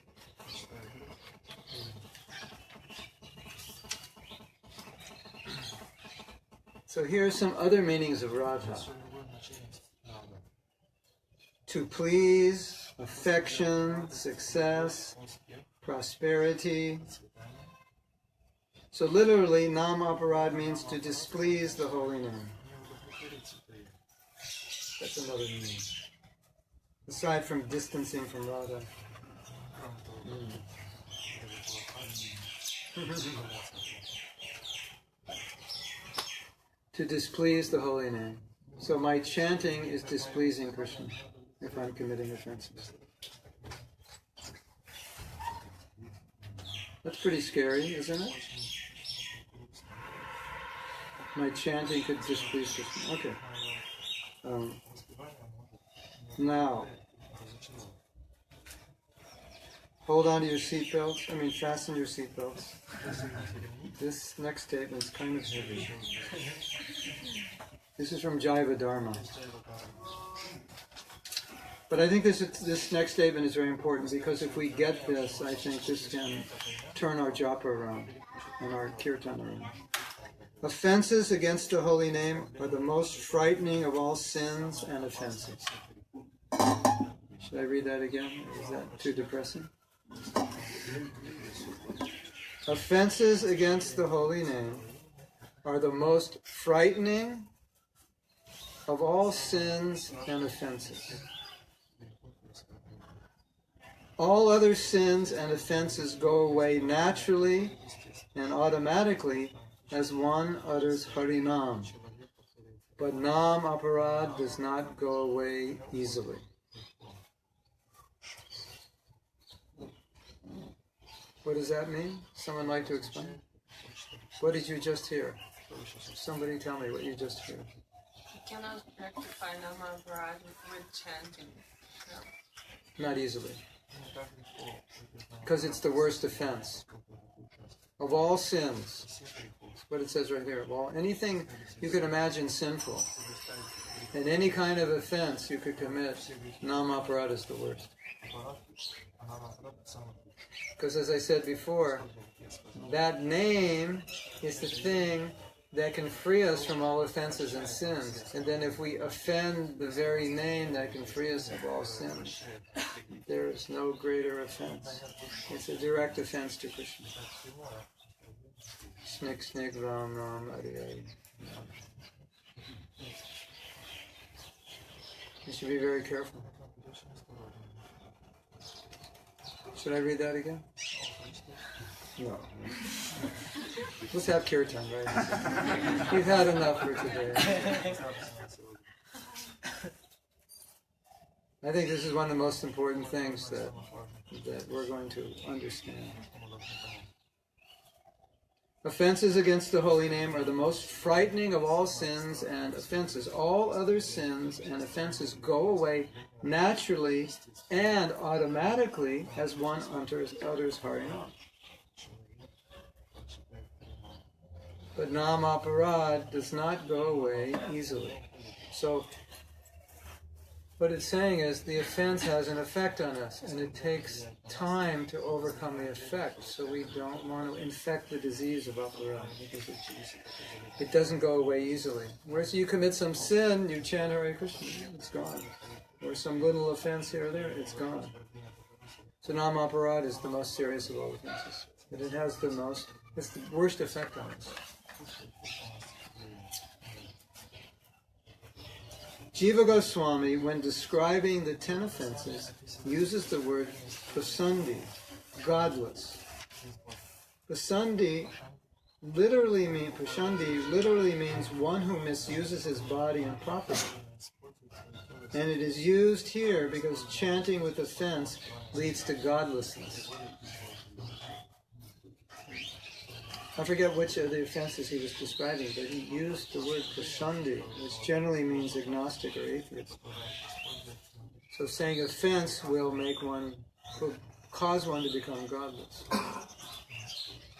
So here are some other meanings of Radha. To please, affection, success, prosperity. So literally, Naamapradha means to displease the holy name. That's another meaning. Aside from distancing from Radha. To displease the holy name. So my chanting is displeasing Krishna if I'm committing offenses. That's pretty scary, isn't it? My chanting could displease Krishna. Okay. Now, hold on to your seatbelts. Fasten your seatbelts. This next statement is kind of heavy. This is from Jaiva Dharma. But I think this next statement is very important because if we get this, I think this can turn our japa around and our kirtan around. Offenses against the holy name are the most frightening of all sins and offenses. Should I read that again? Is that too depressing? Offenses against the holy name are the most frightening of all sins and offenses. All other sins and offenses go away naturally and automatically as one utters Harinam. But Naamapradha does not go away easily. What does that mean? Someone like to explain? What did you just hear? Somebody tell me what you just heard. You cannot rectify Naamapradha with chanting. No. Not easily. Because it's the worst offense. Of all sins, what it says right here, of all anything you could imagine sinful, and any kind of offense you could commit, Naamapradha is the worst. Because as I said before, that name is the thing that can free us from all offenses and sins. And then if we offend the very name that can free us of all sins, there is no greater offense. It's a direct offense to Krishna. Snik, snik, ram, ram, adi, adi. You should be very careful. Should I read that again? No. Let's have kirtan, right? We've had enough for today. I think this is one of the most important things that we're going to understand. Offenses against the holy name are the most frightening of all sins and offenses. All other sins and offenses go away naturally and automatically as one utters Hari Nam. But Naamapradha does not go away easily. So what it's saying is the offense has an effect on us, and it takes time to overcome the effect. So we don't want to infect the disease of aparadha, because it doesn't go away easily. Whereas you commit some sin, you chant Hare Krishna, it's gone. Or some little offense here or there, it's gone. So Naamapradha is the most serious of all offenses. But it has it's the worst effect on us. Jiva Goswami, when describing the 10 offenses, uses the word prasandi, godless. Prasandi literally means one who misuses his body and property. And it is used here because chanting with offense leads to godlessness. I forget which of the offenses he was describing, but he used the word prasandi, which generally means agnostic or atheist. So saying offense will cause one to become godless.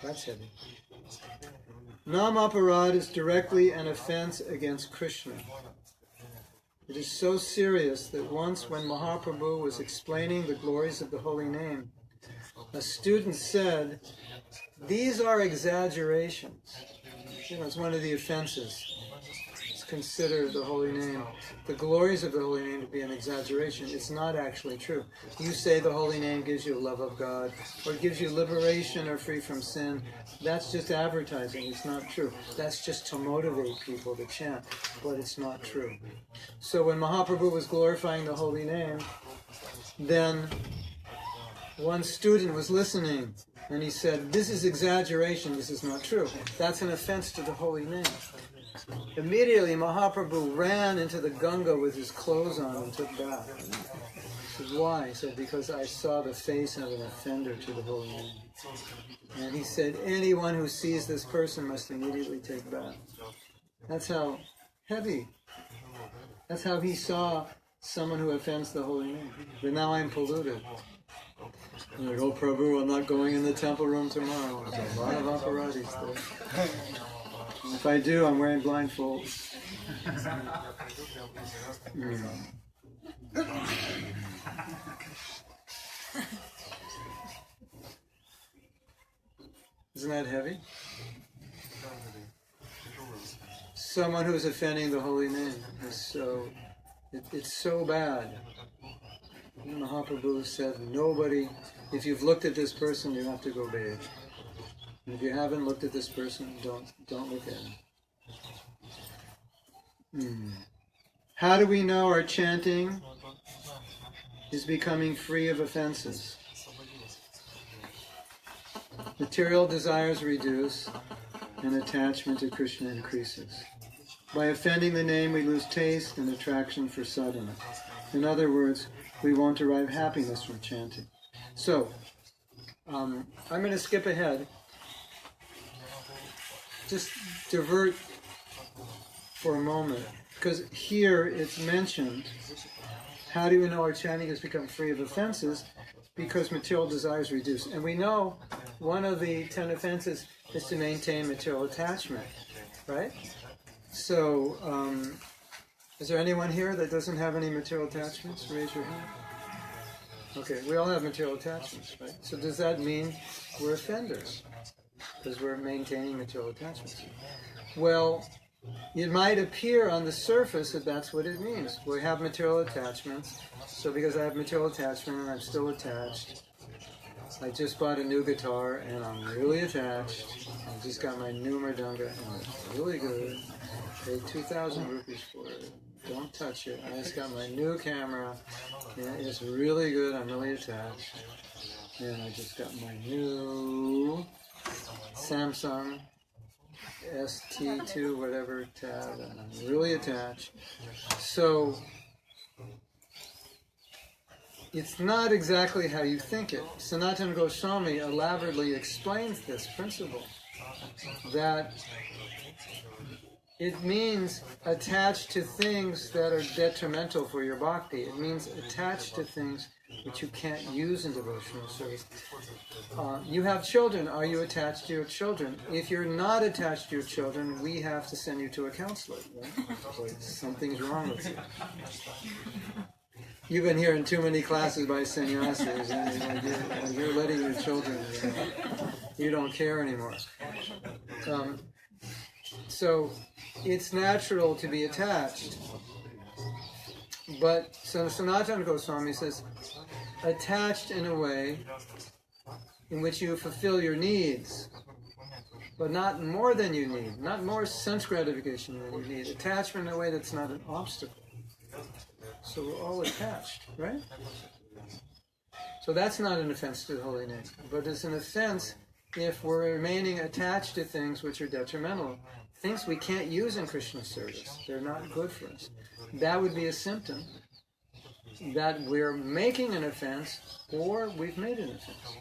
That's heavy. Naamapradha is directly an offense against Krishna. It is so serious that once when Mahaprabhu was explaining the glories of the holy name, a student said, "These are exaggerations." It's one of the offenses. It's considered the holy name, the glories of the holy name, to be an exaggeration. It's not actually true. You say the holy name gives you love of God, or gives you liberation or free from sin. That's just advertising. It's not true. That's just to motivate people to chant, but it's not true. So when Mahaprabhu was glorifying the holy name, then one student was listening, and he said, "This is exaggeration, this is not true. That's an offense to the holy name." Immediately, Mahaprabhu ran into the Ganga with his clothes on and took bath. He said, "Why?" He said, "Because I saw the face of an offender to the holy name." And he said, "Anyone who sees this person must immediately take bath." That's how heavy. That's how he saw someone who offends the holy name. But now I'm polluted. I'm like, "Oh, Prabhu, I'm not going in the temple room tomorrow. There's a lot of aparadhis there. If I do, I'm wearing blindfold." Isn't that heavy? Someone who's offending the holy name is it's so bad. Mahaprabhu said, nobody, if you've looked at this person, you have to go bathe. And if you haven't looked at this person, don't look at him. How do we know our chanting is becoming free of offenses? Material desires reduce and attachment to Krishna increases. By offending the name, we lose taste and attraction for sadhana. In other words, we won't derive happiness from chanting. So, I'm going to skip ahead. Just divert for a moment, because here it's mentioned, how do we know our chanting has become free of offenses? Because material desires reduce. And we know one of the 10 offenses is to maintain material attachment, right? So, is there anyone here that doesn't have any material attachments? Raise your hand. Okay, we all have material attachments, right? So does that mean we're offenders? Because we're maintaining material attachments. Well, it might appear on the surface that that's what it means. We have material attachments. So because I have material attachment and I'm still attached, I just bought a new guitar and I'm really attached. I just got my new mridanga and it's really good. Paid 2,000 rupees for it. Don't touch it. I just got my new camera and it's really good. I'm really attached. And I just got my new Samsung ST2 whatever tab and I'm really attached. So it's not exactly how you think it. Sanatana Goswami elaborately explains this principle, that it means attached to things that are detrimental for your bhakti. It means attached to things which you can't use in devotional service. You have children. Are you attached to your children? If you're not attached to your children, we have to send you to a counselor. Right? Something's wrong with you. You've been hearing too many classes by sannyasis, and you're letting your children, you don't care anymore. So it's natural to be attached. But so Sanatana Goswami says, attached in a way in which you fulfill your needs, but not more than you need, not more sense gratification than you need. Attachment in a way that's not an obstacle. So we're all attached, right? So that's not an offense to the holy name, but it's an offense if we're remaining attached to things which are detrimental, things we can't use in Krishna service. They're not good for us. That would be a symptom that we're making an offense or we've made an offense.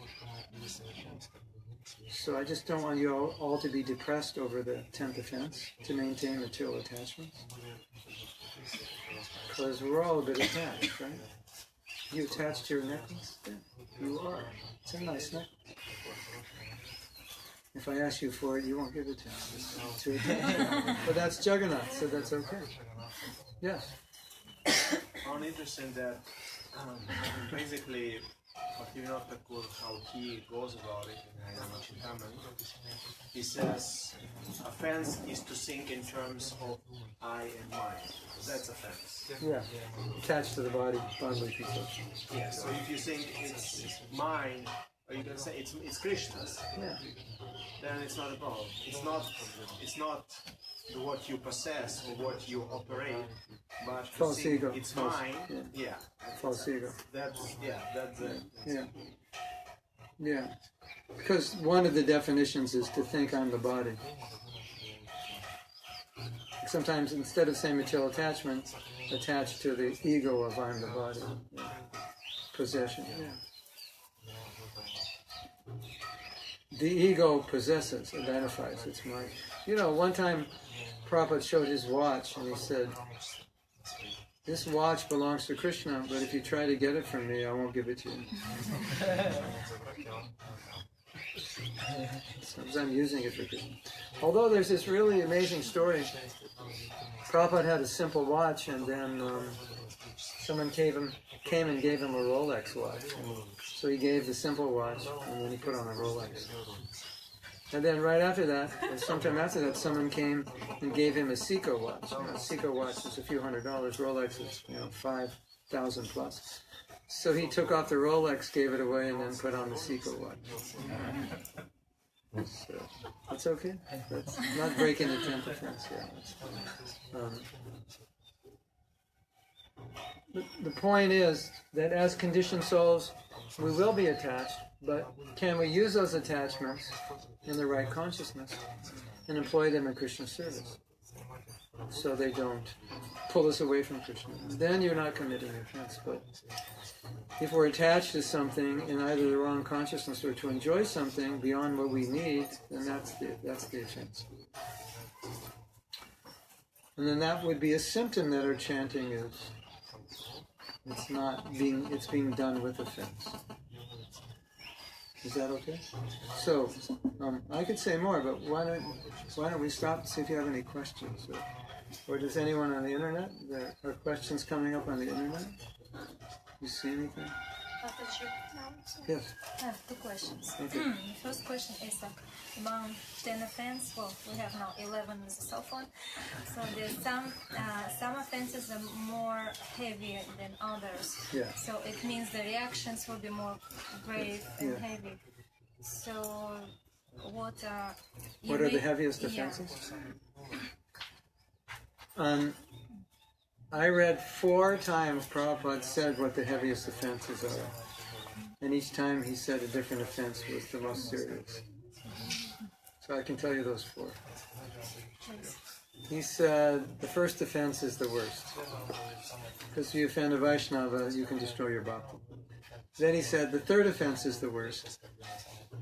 So I just don't want you all to be depressed over the 10th offense, to maintain material attachments. Because we're all a bit attached, right? You attached to your necklace? Yeah, you are. It's a nice necklace. If I ask you for it, you won't give it to me. But that's Jagannath, so that's okay. Yes? I found interesting that basically Bhaktivinoda Thakur, how he goes about it in Chintaman, he says offense is to think in terms of I and mine. That's offense. Yeah. Attached to the bodily perception. Yeah, so if you think it's mine, or you can say it's Krishna's, Yeah. then it's not a problem. It's not what you possess or what you operate, but to False think ego. it's False, mine. yeah. False ego. That's it. Yeah. Yeah. Because one of the definitions is to think I'm the body. Sometimes instead of saying material attachment, attached to the ego of I'm the body. Yeah. Possession. Yeah. The ego possesses, identifies, it's mine. You know, one time Prabhupada showed his watch and he said, this watch belongs to Krishna, but if you try to get it from me, I won't give it to you. Sometimes I'm using it for Krishna. Although there's this really amazing story. Prabhupada had a simple watch, and then someone came and gave him a Rolex watch. And so he gave the simple watch, and then he put on a Rolex. And then right after that, or sometime after that, someone came and gave him a Seiko watch. A Seiko watch is a few $100. Rolex is, 5,000 plus. So he took off the Rolex, gave it away, and then put on the Seiko watch. So that's okay. That's not breaking the 10th offense. Yeah. The point is that as conditioned souls, we will be attached, but can we use those attachments in the right consciousness and employ them in Krishna service so they don't pull us away from Krishna? Then you're not committing offense. But if we're attached to something in either the wrong consciousness or to enjoy something beyond what we need, then that's the offense. And then that would be a symptom that our chanting is it's being done with offense. Is that okay? So, I could say more, but why don't we stop and see if you have any questions? Or does anyone on the internet? There are questions coming up on the internet? You see anything? Yes. I have two questions. Okay. The first question is among 10 offenses, well, we have now 11 with a cell phone. So there's some offenses are more heavy than others. Yeah. So it means the reactions will be more grave and heavy. So what are the heaviest offenses? I read 4 times Prabhupada said what the heaviest offenses are. And each time he said a different offense was the most serious. So I can tell you those 4. He said the first offense is the worst. Because if you offend a Vaishnava, you can destroy your bhakti. Then he said the third offense is the worst,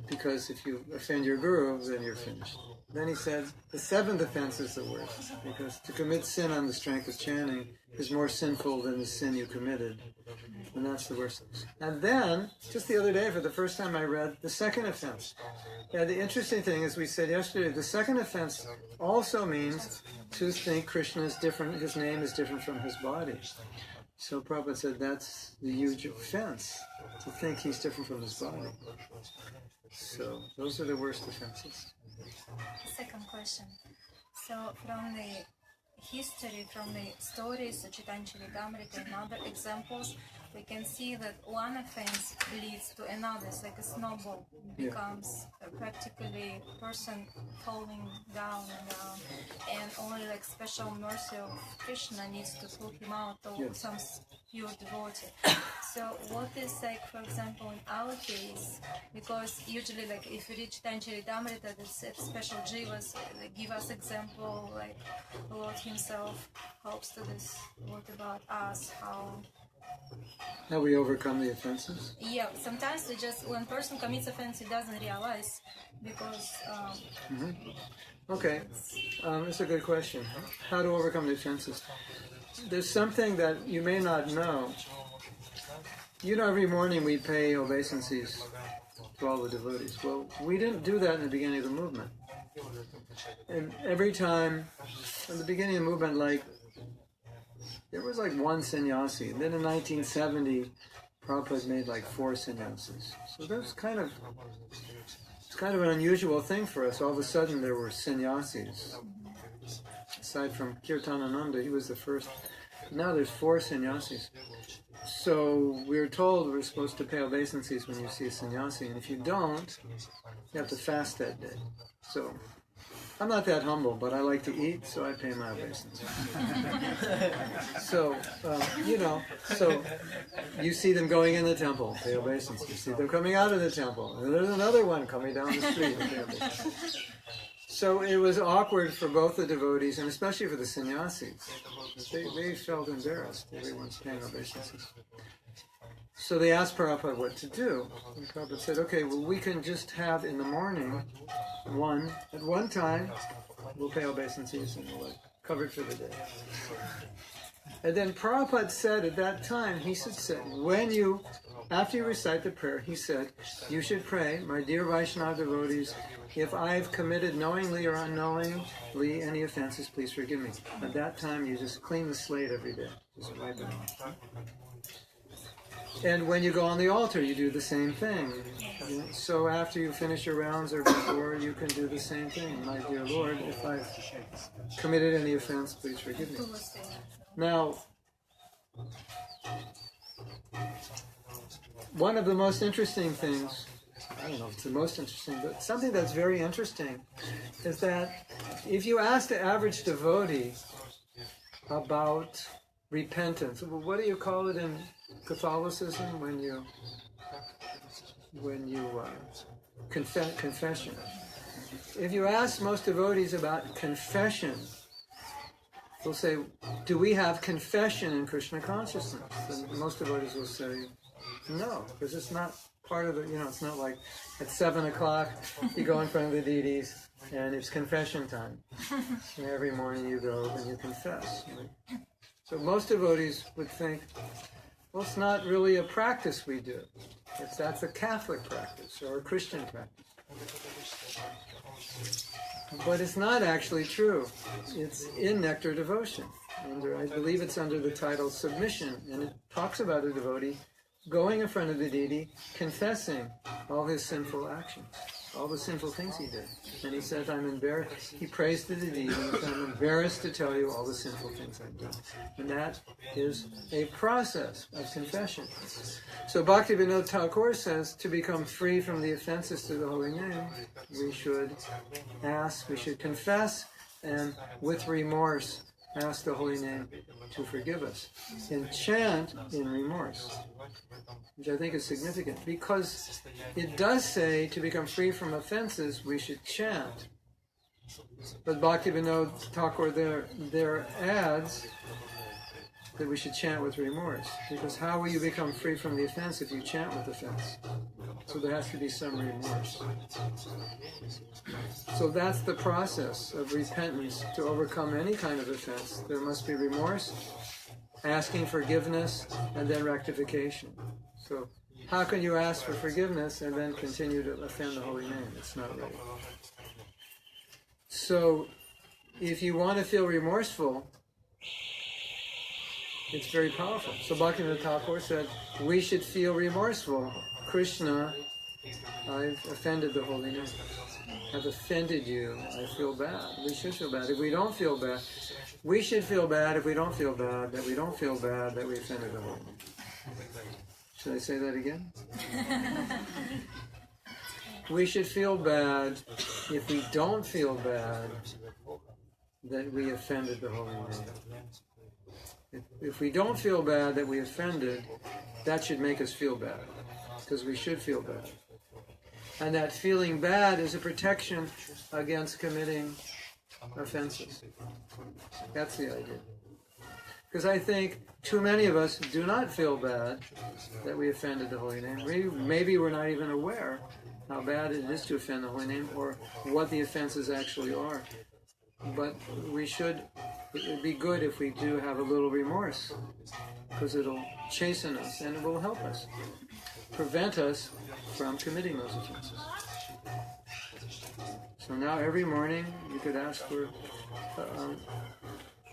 because if you offend your guru, then you're finished. Then he said the seventh offense is the worst, because to commit sin on the strength of chanting is more sinful than the sin you committed, and that's the worst. And then, just the other day, for the first time, I read the second offense. Yeah, the interesting thing, as we said yesterday, the second offense also means to think Krishna is different, his name is different from his body. So Prabhupada said that's the huge offense, to think he's different from his body. So those are the worst offenses. Second question. So from the history, from the stories of Chaitanya Charitamrita and other examples, we can see that one offense leads to another. It's like a snowball. It becomes practically a person falling down and down, and only like special mercy of Krishna needs to pull him out to some pure devotee. So what is like, for example, in our case, because usually like if we read Chaitanya Charitamrita, this special jivas give us example, like Lord himself helps to this. What about us? How we overcome the offenses? Yeah, sometimes we just, when person commits offense, he doesn't realize, because... Okay, that's a good question. How to overcome the offenses? There's something that you may not know. You know, every morning we pay obeisances to all the devotees. Well, we didn't do that in the beginning of the movement. And every time, in the beginning of the movement, like, there was like one sannyasi. And then in 1970, Prabhupada made like 4 sannyasis. So that's kind of an unusual thing for us. All of a sudden there were sannyasis. Aside from Kirtanananda, he was the first. Now there's 4 sannyasis. So we're told we're supposed to pay obeisances when you see a sannyasi. And if you don't, you have to fast that day. So I'm not that humble, but I like to eat, so I pay my obeisances. So, so you see them going in the temple, pay obeisances. You see them coming out of the temple, and there's another one coming down the street. So it was awkward for both the devotees, and especially for the sannyasis. They felt embarrassed. Everyone's paying obeisances. So they asked Prabhupada what to do. And Prabhupada said, okay, well, we can just have in the morning, at one time, we'll pay obeisances and we'll cover it for the day. And then Prabhupada said at that time, he said, after you recite the prayer, he said, you should pray, my dear Vaishnava devotees, if I've committed knowingly or unknowingly any offenses, please forgive me. At that time, you just clean the slate every day. Just wipe it off. And when you go on the altar, you do the same thing. So after you finish your rounds or before, you can do the same thing. My dear Lord, if I've committed any offense, please forgive me. Now, one of the most interesting things, I don't know if it's the most interesting, but something that's very interesting is that if you ask the average devotee about repentance, what do you call it in Catholicism when you confession? If you ask most devotees about confession, they'll say, do we have confession in Krishna consciousness? And most devotees will say, no, because it's not part of the, it's not like at 7 o'clock you go in front of the deities and it's confession time. And every morning you go and you confess. So most devotees would think, well, it's not really a practice we do. That's a Catholic practice or a Christian practice. But it's not actually true. It's in Nectar Devotion. I believe it's under the title Submission, and it talks about a devotee going in front of the deity, confessing all his sinful actions, all the sinful things he did. And he says, I'm embarrassed. He prays to the deity, and he says, I'm embarrassed to tell you all the sinful things I've done. And that is a process of confession. So Bhaktivinoda Thakur says, to become free from the offenses to the holy name, we should confess, and with remorse, ask the holy name to forgive us. And chant in remorse, which I think is significant, because it does say to become free from offenses, we should chant. But Bhaktivinoda Thakur there adds that we should chant with remorse. Because how will you become free from the offense if you chant with offense? So there has to be some remorse. So that's the process of repentance. To overcome any kind of offense, there must be remorse, asking forgiveness, and then rectification. So how can you ask for forgiveness and then continue to offend the holy name? It's not right. So if you want to feel remorseful, it's very powerful. So Bhaktivinoda Thakur said, we should feel remorseful. Krishna, I've offended the holy name. I've offended you. I feel bad. We should feel bad. If we don't feel bad, we should feel bad if we don't feel bad, that we don't feel bad that we offended the holy name. Should I say that again? We should feel bad if we don't feel bad that we offended the holy name. If we don't feel bad that we offended, that should make us feel bad, because we should feel bad. And that feeling bad is a protection against committing offenses. That's the idea. Because I think too many of us do not feel bad that we offended the holy name. Maybe we're not even aware how bad it is to offend the holy name or what the offenses actually are. But it would be good if we do have a little remorse, because it'll chasten us and it will help us, prevent us from committing those offenses. So now every morning you could ask for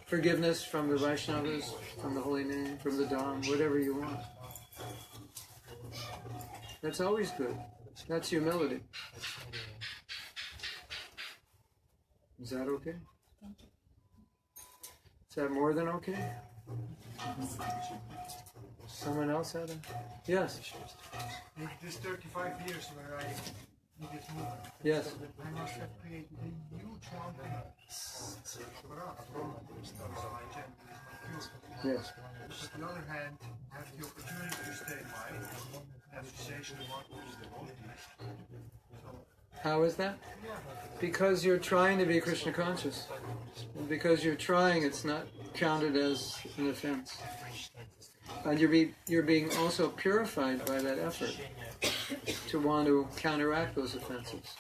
forgiveness from the Vaishnavas, from the holy name, from the Dham, whatever you want. That's always good. That's humility. Is that okay? Is that more than okay? Someone else had a... Yes. In this 35 years where I did this movement, Yes. I must have created a huge mountain for us. Yes. But on the other hand, I have the opportunity to stay my association with devotees. How is that? Because you're trying to be Krishna conscious. And because you're trying, it's not counted as an offense. And you're being also purified by that effort to want to counteract those offenses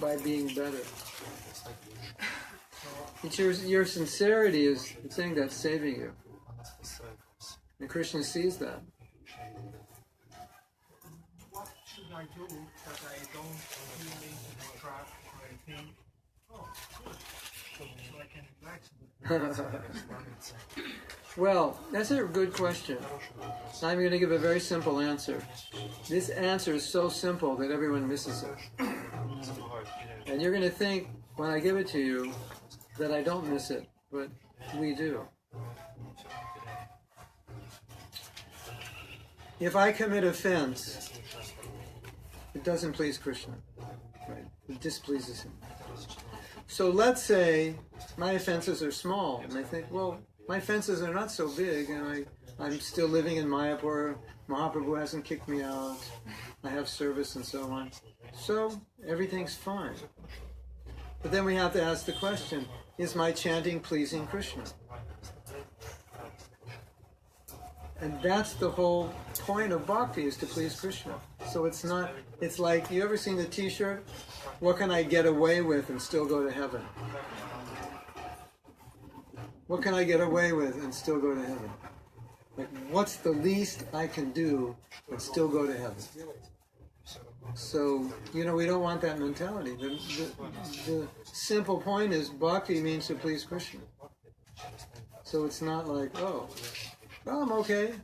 by being better. It's your sincerity is the thing that's saving you. And Krishna sees that. What should I do that I don't feel into the trap or I think, oh, good, so I can relax a bit? Well, that's a good question. I'm going to give a very simple answer. This answer is so simple that everyone misses it. And you're going to think, when I give it to you, that I don't miss it, but we do. If I commit offense, it doesn't please Krishna. Right? It displeases him. So let's say my offenses are small, and I think, well, my offenses are not so big, and I'm still living in Mayapur, Mahaprabhu hasn't kicked me out, I have service and so on. So everything's fine. But then we have to ask the question, is my chanting pleasing Krishna? And that's the whole point of bhakti, is to please Krishna. So it's like, you ever seen the t-shirt, what can I get away with and still go to heaven? What can I get away with and still go to heaven? Like, what's the least I can do and still go to heaven? So, we don't want that mentality. The simple point is, bhakti means to please Krishna. So it's not like, oh, well, I'm okay,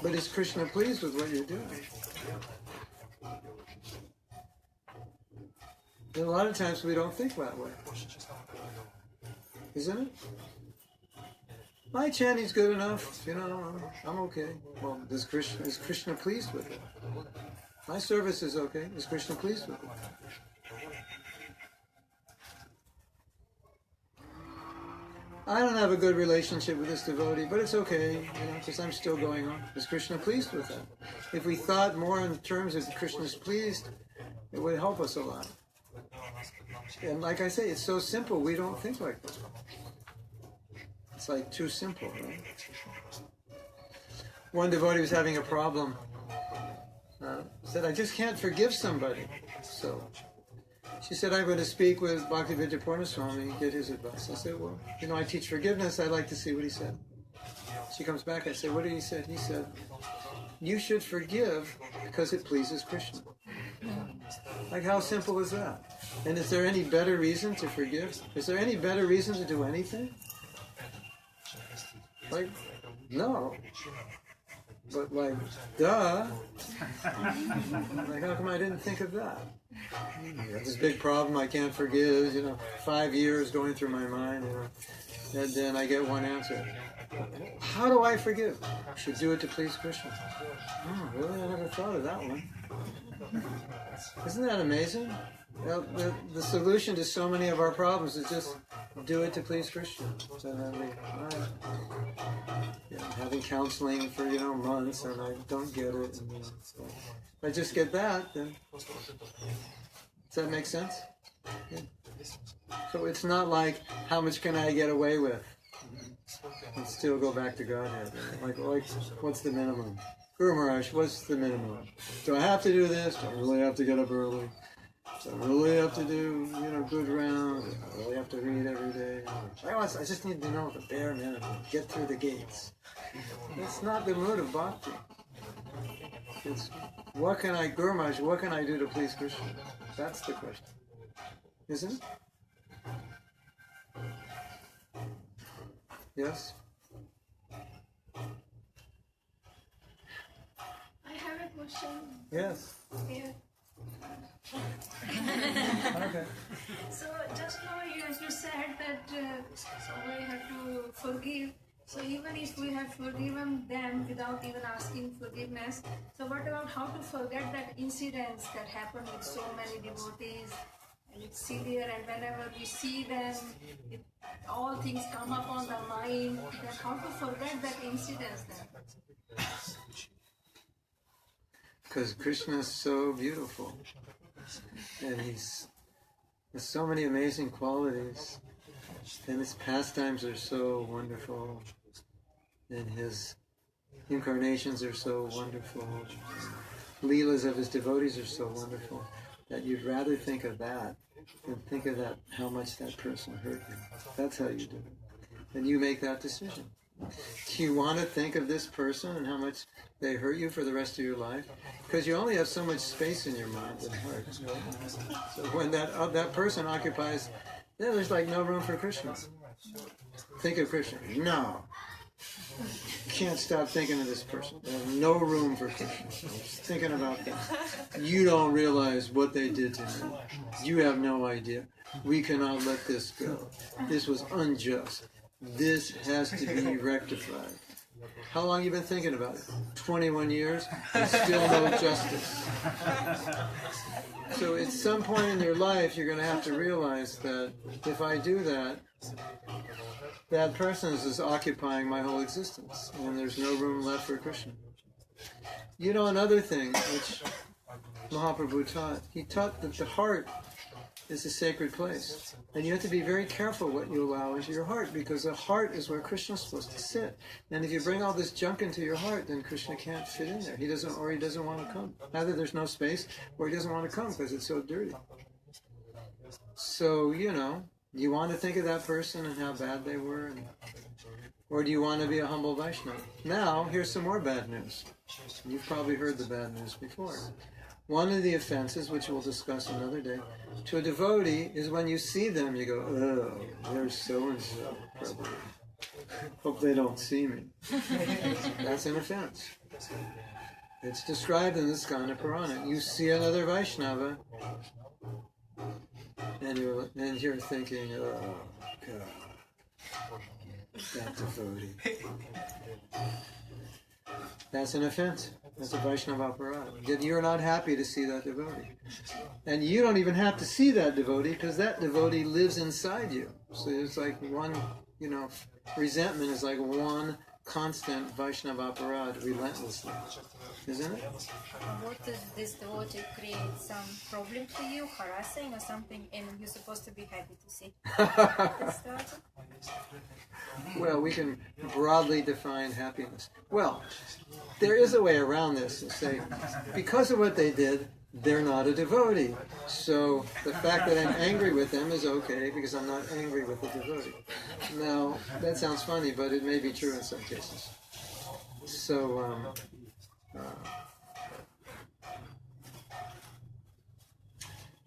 but is Krishna pleased with what you're doing? And a lot of times we don't think that way. Isn't it? My chanting's good enough, I'm okay. Well, is Krishna pleased with it? My service is okay. Is Krishna pleased with it? I don't have a good relationship with this devotee, but it's okay, because I'm still going on. Is Krishna pleased with that? If we thought more in terms of Krishna's pleased, it would help us a lot. And like I say, it's so simple, we don't think like that. It's like too simple, right? One devotee was having a problem. Said, I just can't forgive somebody. So she said, I'm going to speak with Bhaktivedanta Purnaswami and get his advice. I said, well, you know, I teach forgiveness. I'd like to see what he said. She comes back. I say, what did he say? He said, you should forgive because it pleases Krishna. Like, how simple is that? And is there any better reason to forgive? Is there any better reason to do anything? Like, no. But like, duh. Like, how come I didn't think of that? I have this big problem I can't forgive, 5 years going through my mind, and then I get one answer. How do I forgive? I should do it to please Krishna. Oh, really? I never thought of that one. Isn't that amazing? Well, the solution to so many of our problems is just do it to please Krishna. So then having counseling for months, and I don't get it. And, so if I just get that, then does that make sense? Yeah. So it's not like how much can I get away with and still go back to Godhead. Like what's the minimum? Guru Maharaj, what's the minimum? Do I have to do this? Do I really have to get up early? Do I really have to do, good rounds? Do I really have to read every day? I just need to know the bare minimum. Get through the gates. That's not the mood of bhakti. It's, Guru Maharaj, what can I do to please Krishna? That's the question. Isn't it? Yes? I have a question. Yes. Yeah. Okay. So just now you said that we have to forgive. So even if we have forgiven them without even asking forgiveness, so what about how to forget that incidents that happened with so many devotees? And it's severe, and whenever we see them, all things come up on the mind. Then how to forget that incidents then? Because Krishna is so beautiful, and he's has so many amazing qualities, and his pastimes are so wonderful, and his incarnations are so wonderful, Leelas of his devotees are so wonderful, that you'd rather think of that than think of that how much that person hurt you. That's how you do it. And you make that decision. Do you want to think of this person and how much they hurt you for the rest of your life? Because you only have so much space in your mind and heart. So when that person occupies, there's like no room for Krishna. Think of Krishna. No. Can't stop thinking of this person. There's no room for Krishna. Just thinking about them. You don't realize what they did to me. You have no idea. We cannot let this go. This was unjust. This has to be rectified. How long have you been thinking about it? 21 years? And still no justice. So at some point in your life, you're going to have to realize that if I do that, that person is occupying my whole existence, and there's no room left for Krishna. Another thing which Mahaprabhu taught, he taught that the heart is a sacred place. And you have to be very careful what you allow into your heart, because the heart is where Krishna is supposed to sit. And if you bring all this junk into your heart, then Krishna can't fit in there. He doesn't want to come. Either there's no space, or he doesn't want to come because it's so dirty. So, you want to think of that person and how bad they were? Or do you want to be a humble Vaishnava? Now, here's some more bad news. You've probably heard the bad news before. One of the offenses, which we'll discuss another day, to a devotee is when you see them, you go, oh, there's so-and-so, Prabhu. Hope they don't see me. That's an offense. It's described in the Skanda Purana. You see another Vaishnava, and you're thinking, oh, God, that devotee. That's an offense. That's a Vaishnava aparad. You're not happy to see that devotee. And you don't even have to see that devotee, because that devotee lives inside you. So it's like one, resentment is like one constant Vaishnava aparad relentlessly. Isn't it? What if this devotee creates some problem to you, harassing or something, and you're supposed to be happy to see? Well, we can broadly define happiness. Well, there is a way around this and say, because of what they did, they're not a devotee. So the fact that I'm angry with them is okay because I'm not angry with the devotee. Now, that sounds funny, but it may be true in some cases. So,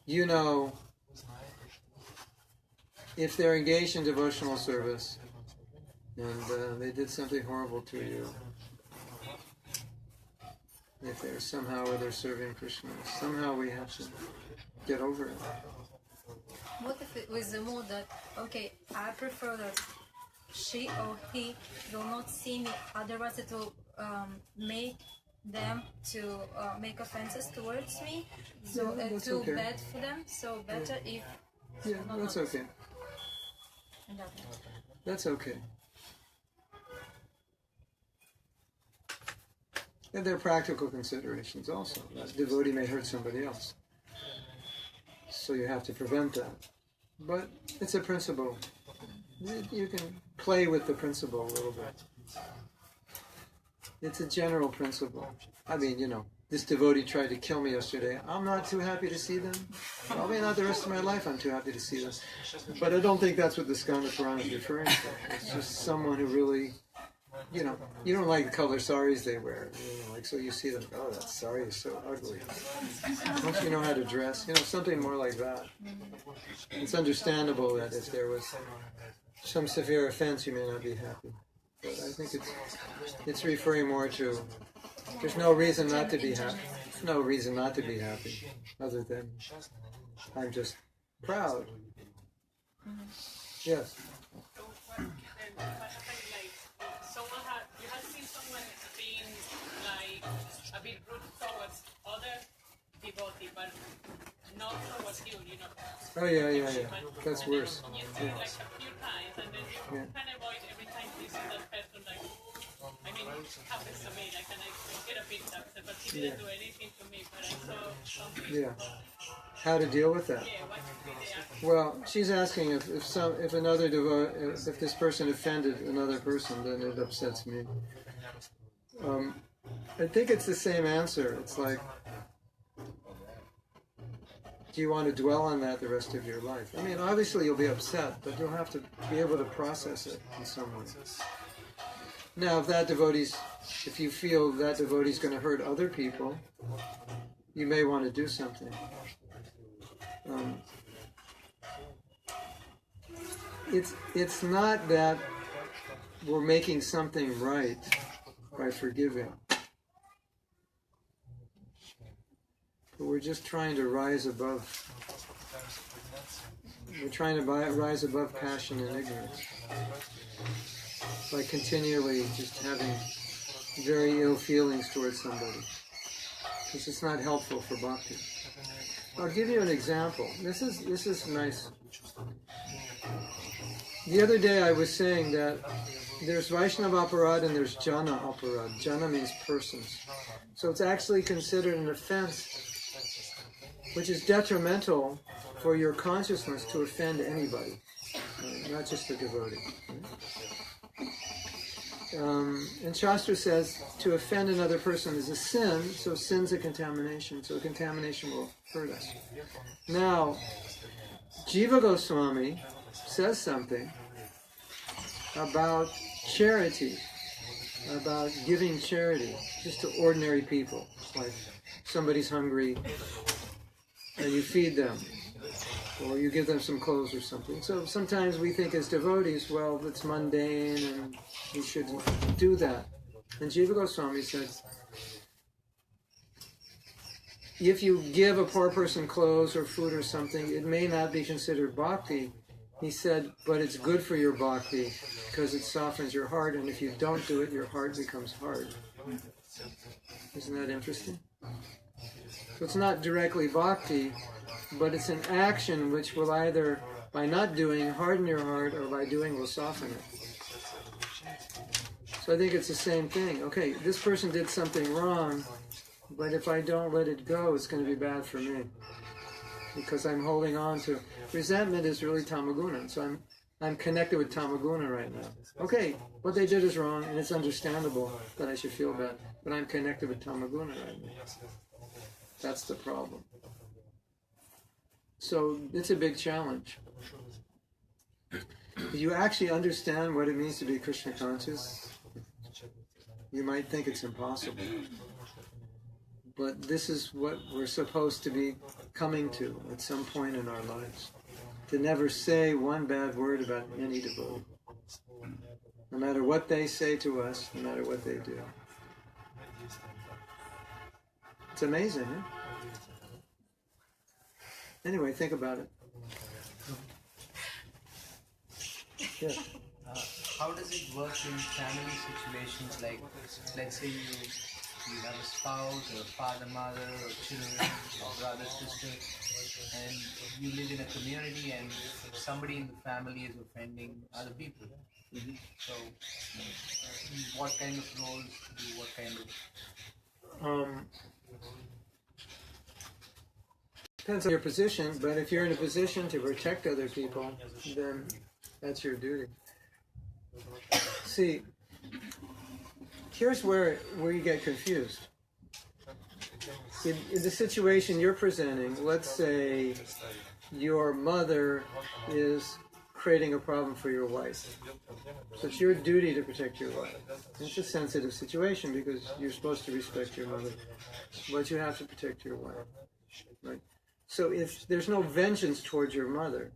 you know, if they're engaged in devotional service and they did something horrible to you, if they're somehow or they're serving Krishna, somehow we have to get over it. What if it was the mood that, okay, I prefer that she or he will not see me, otherwise it will make them to make offenses towards me, so Yeah, it's that's too okay. bad for them, so better if... Yeah, that's okay. That's okay. And there are practical considerations also. A devotee may hurt somebody else. So you have to prevent that. But it's a principle. You can play with the principle a little bit. It's a general principle. I mean, you know, this devotee tried to kill me yesterday. I'm not too happy to see them. Probably not the rest of my life I'm too happy to see them. But I don't think that's what the Skanda Purana is referring to. It's just someone who really, you know, you don't like the color saris they wear. You know, like, so you see them, oh, that sari is so ugly. Don't you know how to dress? You know, something more like that. It's understandable that if there was some severe offense, you may not be happy. But I think it's referring more to, there's no reason not to be happy. There's no reason not to be happy, other than I'm just proud. Yes. You have seen someone being like a bit rude towards other devotee, but not towards you, you know. Oh yeah. That's worse. You see it like a few times, and then you can avoid every time you see that person, like, I mean, it happens to me, like, and I get a bit upset, but he didn't do anything to me, but I saw something. Yeah. How to deal with that? Yeah, what should be the action? Well, she's asking if another if this person offended another person, then it upsets me. I think it's the same answer. It's like, do you want to dwell on that the rest of your life? I mean, obviously you'll be upset, but you'll have to be able to process it in some way. Now, if you feel that devotee's going to hurt other people, you may want to do something. It's not that we're making something right by forgiving, but we're just trying to rise above. We're trying to rise above passion and ignorance by continually just having very ill feelings towards somebody, because it's not helpful for bhakti. I'll give you an example. This is nice. The other day I was saying that there's Vaishnava aparad and there's Jana aparad. Jana means persons. So it's actually considered an offense which is detrimental for your consciousness to offend anybody, not just a devotee. And Shastra says to offend another person is a sin, so sin's a contamination, so a contamination will hurt us. Now, Jiva Goswami says something about charity, about giving charity just to ordinary people. Like somebody's hungry and you feed them, or you give them some clothes or something. So sometimes we think as devotees, well, it's mundane and we shouldn't do that. And Jiva Goswami said, if you give a poor person clothes or food or something, it may not be considered bhakti. He said, but it's good for your bhakti because it softens your heart, and if you don't do it, your heart becomes hard. Isn't that interesting? So it's not directly bhakti, but it's an action which will either, by not doing, harden your heart, or by doing, will soften it. So I think it's the same thing. Okay, this person did something wrong, but if I don't let it go, it's going to be bad for me. Because I'm holding on to... Resentment is really tamaguna. So I'm connected with Tamaguna right now. Okay, what they did is wrong, and it's understandable that I should feel bad, but I'm connected with Tamaguna right now. That's the problem. So it's a big challenge. Do you actually understand what it means to be Krishna conscious? You might think it's impossible. But this is what we're supposed to be coming to at some point in our lives. To never say one bad word about any devotee. No matter what they say to us, no matter what they do. It's amazing, huh? Anyway, think about it. Yes. How does it work in family situations, like let's say you have a spouse or a father, mother, or children, or brother, sister, and you live in a community and somebody in the family is offending other people. Mm-hmm. So what kind of roles do what kind of... Depends on your position, but if you're in a position to protect other people, then that's your duty. See, here's where you get confused. In the situation you're presenting, let's say your mother is creating a problem for your wife. So it's your duty to protect your wife. It's a sensitive situation because you're supposed to respect your mother, but you have to protect your wife. Right? So if there's no vengeance towards your mother,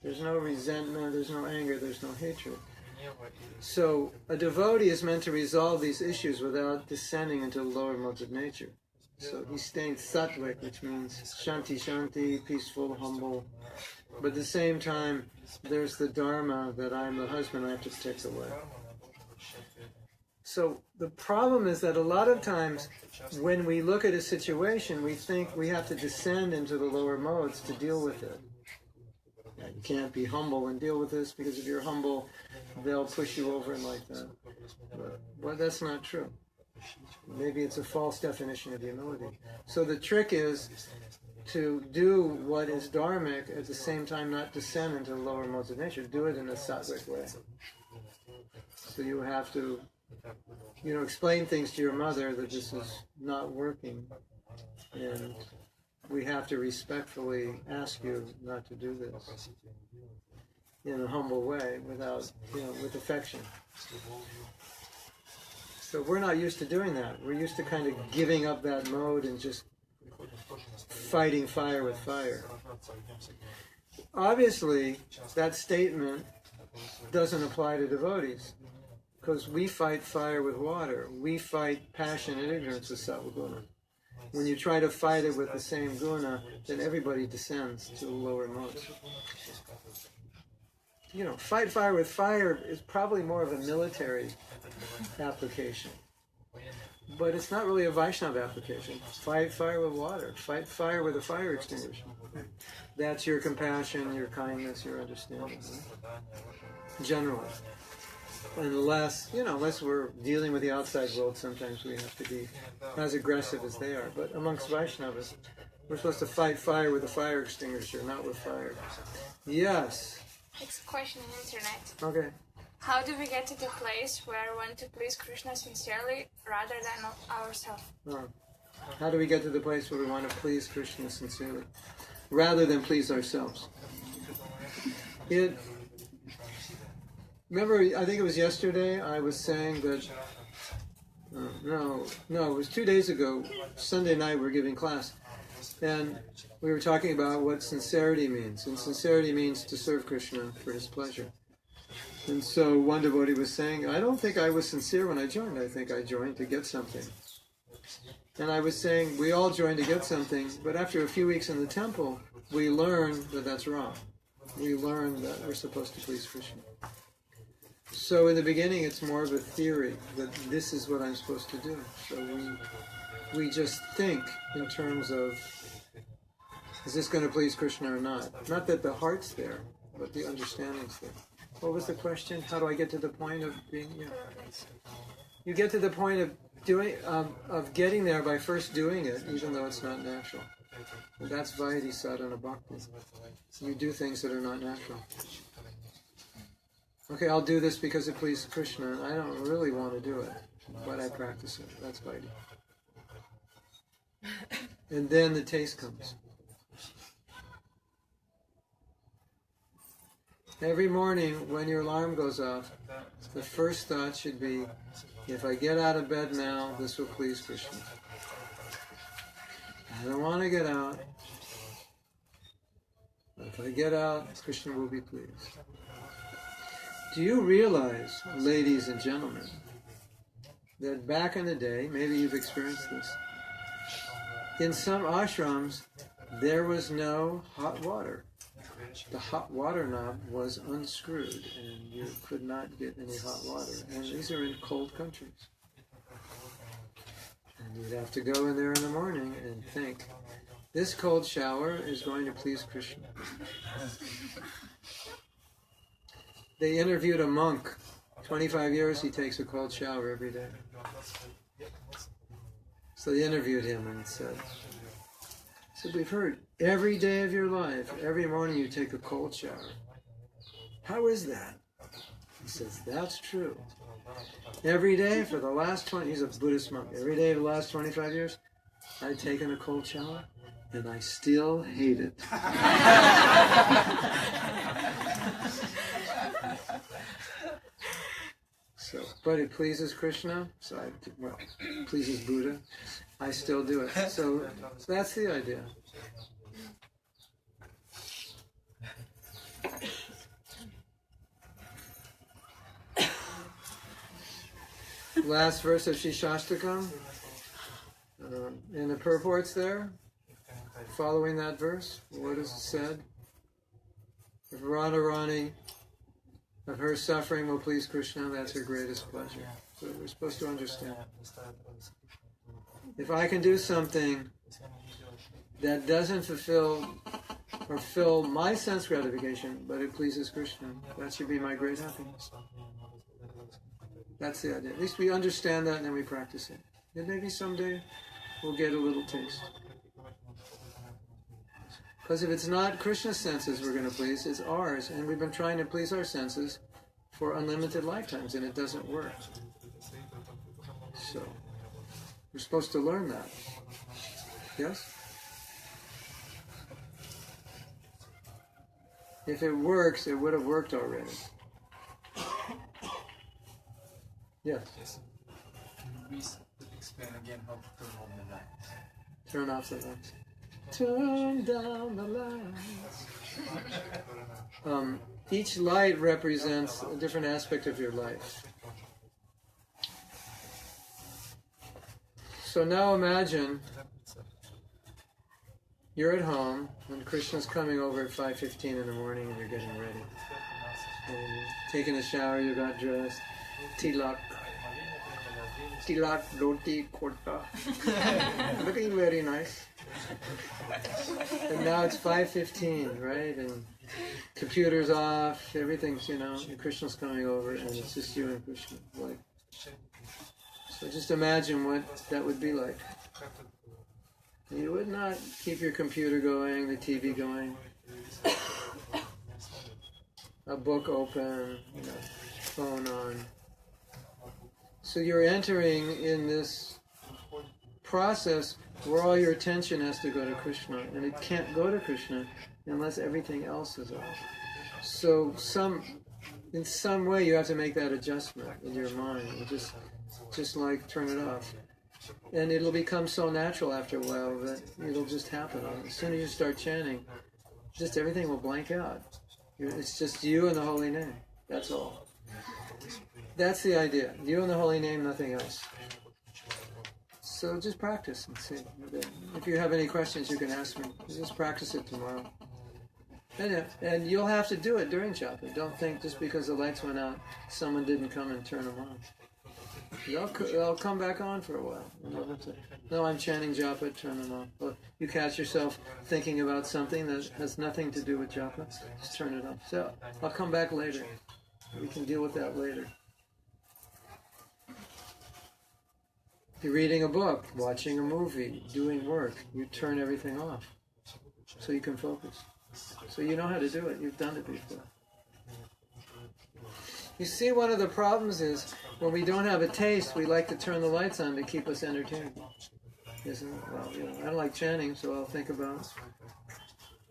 there's no resentment, there's no anger, there's no hatred. So a devotee is meant to resolve these issues without descending into the lower modes of nature. So he's staying sattvic, which means shanti shanti, peaceful, humble. But at the same time, there's the dharma that I'm the husband, I have to protect the wife. So the problem is that a lot of times when we look at a situation, we think we have to descend into the lower modes to deal with it. You can't be humble and deal with this, because if you're humble, they'll push you over and like that. But that's not true. Maybe it's a false definition of humility. So the trick is to do what is dharmic, at the same time not descend into the lower modes of nature. Do it in a sattvic way. So you have to, explain things to your mother that this is not working, and we have to respectfully ask you not to do this in a humble way, without, with affection. So we're not used to doing that. We're used to kind of giving up that mode and just fighting fire with fire. Obviously, that statement doesn't apply to devotees, because we fight fire with water. We fight passion and ignorance with sattva guna. When you try to fight it with the same guna, then everybody descends to the lower modes. Fight fire with fire is probably more of a military application. But it's not really a Vaishnava application. Fight fire with water. Fight fire with a fire extinguisher. That's your compassion, your kindness, your understanding. Right? Generally. Unless we're dealing with the outside world, sometimes we have to be as aggressive as they are. But amongst Vaishnavas, we're supposed to fight fire with a fire extinguisher, not with fire. Yes? It's a question on the internet. Okay. How do we get to the place where we want to please Krishna sincerely rather than ourselves? How do we get to the place where we want to please Krishna sincerely rather than please ourselves? Remember, I think it was yesterday, I was saying that, it was 2 days ago, Sunday night we were giving class, and we were talking about what sincerity means, and sincerity means to serve Krishna for his pleasure. And so one devotee was saying, I don't think I was sincere when I joined, I think I joined to get something. And I was saying, we all join to get something, but after a few weeks in the temple, we learn that that's wrong. We learn that we're supposed to please Krishna. So in the beginning, it's more of a theory that this is what I'm supposed to do. So we just think in terms of, is this going to please Krishna or not? Not that the heart's there, but the understanding's there. What was the question? How do I get to the point of being? Yeah. You get to the point of of getting there by first doing it, even though it's not natural. And that's Vaidhi sadhana bhakti. You do things that are not natural. okay, I'll do this because it pleases Krishna. I don't really want to do it, but I practice it. That's Vaidhi. And then the taste comes. Every morning when your alarm goes off, the first thought should be, if I get out of bed now, this will please Krishna. I don't want to get out. But if I get out, Krishna will be pleased. Do you realize, ladies and gentlemen, that back in the day, maybe you've experienced this, in some ashrams, there was no hot water. The hot water knob was unscrewed and you could not get any hot water. And these are in cold countries. And you'd have to go in there in the morning and think, this cold shower is going to please Krishna. They interviewed a monk. 25 years he takes a cold shower every day. So they interviewed him and said, we've heard every day of your life, every morning you take a cold shower. How is that? He says, that's true. Every day for the last he's a Buddhist monk, every day for the last 25 years, I've taken a cold shower and I still hate it. But it pleases Krishna, it pleases Buddha. I still do it. So that's the idea. Last verse of Shishastakam. In the purports there, following that verse, what is said? If Radharani, of her suffering will please Krishna, that's her greatest pleasure. So we're supposed to understand. If I can do something that doesn't fulfill or fill my sense gratification, but it pleases Krishna, that should be my great happiness. That's the idea. At least we understand that and then we practice it. And maybe someday we'll get a little taste. Because if it's not Krishna's senses we're going to please, it's ours. And we've been trying to please our senses for unlimited lifetimes, and it doesn't work. So, we're supposed to learn that. Yes? If it works, it would have worked already. Yes? Please explain again how to turn on the lights. Turn off the lights. Turn down the lights. Each light represents a different aspect of your life. So now imagine you're at home and Krishna's coming over at 5:15 in the morning and you're getting ready. And you're taking a shower, you got dressed, tilak, roti, kurta, looking very nice. And now it's 5:15, right? And computer's off, everything's, and Krishna's coming over, and it's just you and Krishna. So just imagine what that would be like. You would not keep your computer going, the TV going, a book open, phone on. So you're entering in this process where all your attention has to go to Krishna, and it can't go to Krishna unless everything else is off. So in some way you have to make that adjustment in your mind, and just like turn it off. And it'll become so natural after a while that it'll just happen. As soon as you start chanting, just everything will blank out. It's just you and the holy name. That's all. That's the idea. You and the holy name, nothing else. So just practice and see. If you have any questions, you can ask me. Just practice it tomorrow. And you'll have to do it during japa. Don't think just because the lights went out, someone didn't come and turn them on. They'll come back on for a while. And you'll have to, no, I'm chanting japa, turn them on. Well, you catch yourself thinking about something that has nothing to do with japa, just turn it off. So I'll come back later. We can deal with that later. If you're reading a book, watching a movie, doing work, you turn everything off so you can focus. So you know how to do it. You've done it before. You see, one of the problems is when we don't have a taste, we like to turn the lights on to keep us entertained. Isn't it? Well, I don't like chanting, so I'll think about,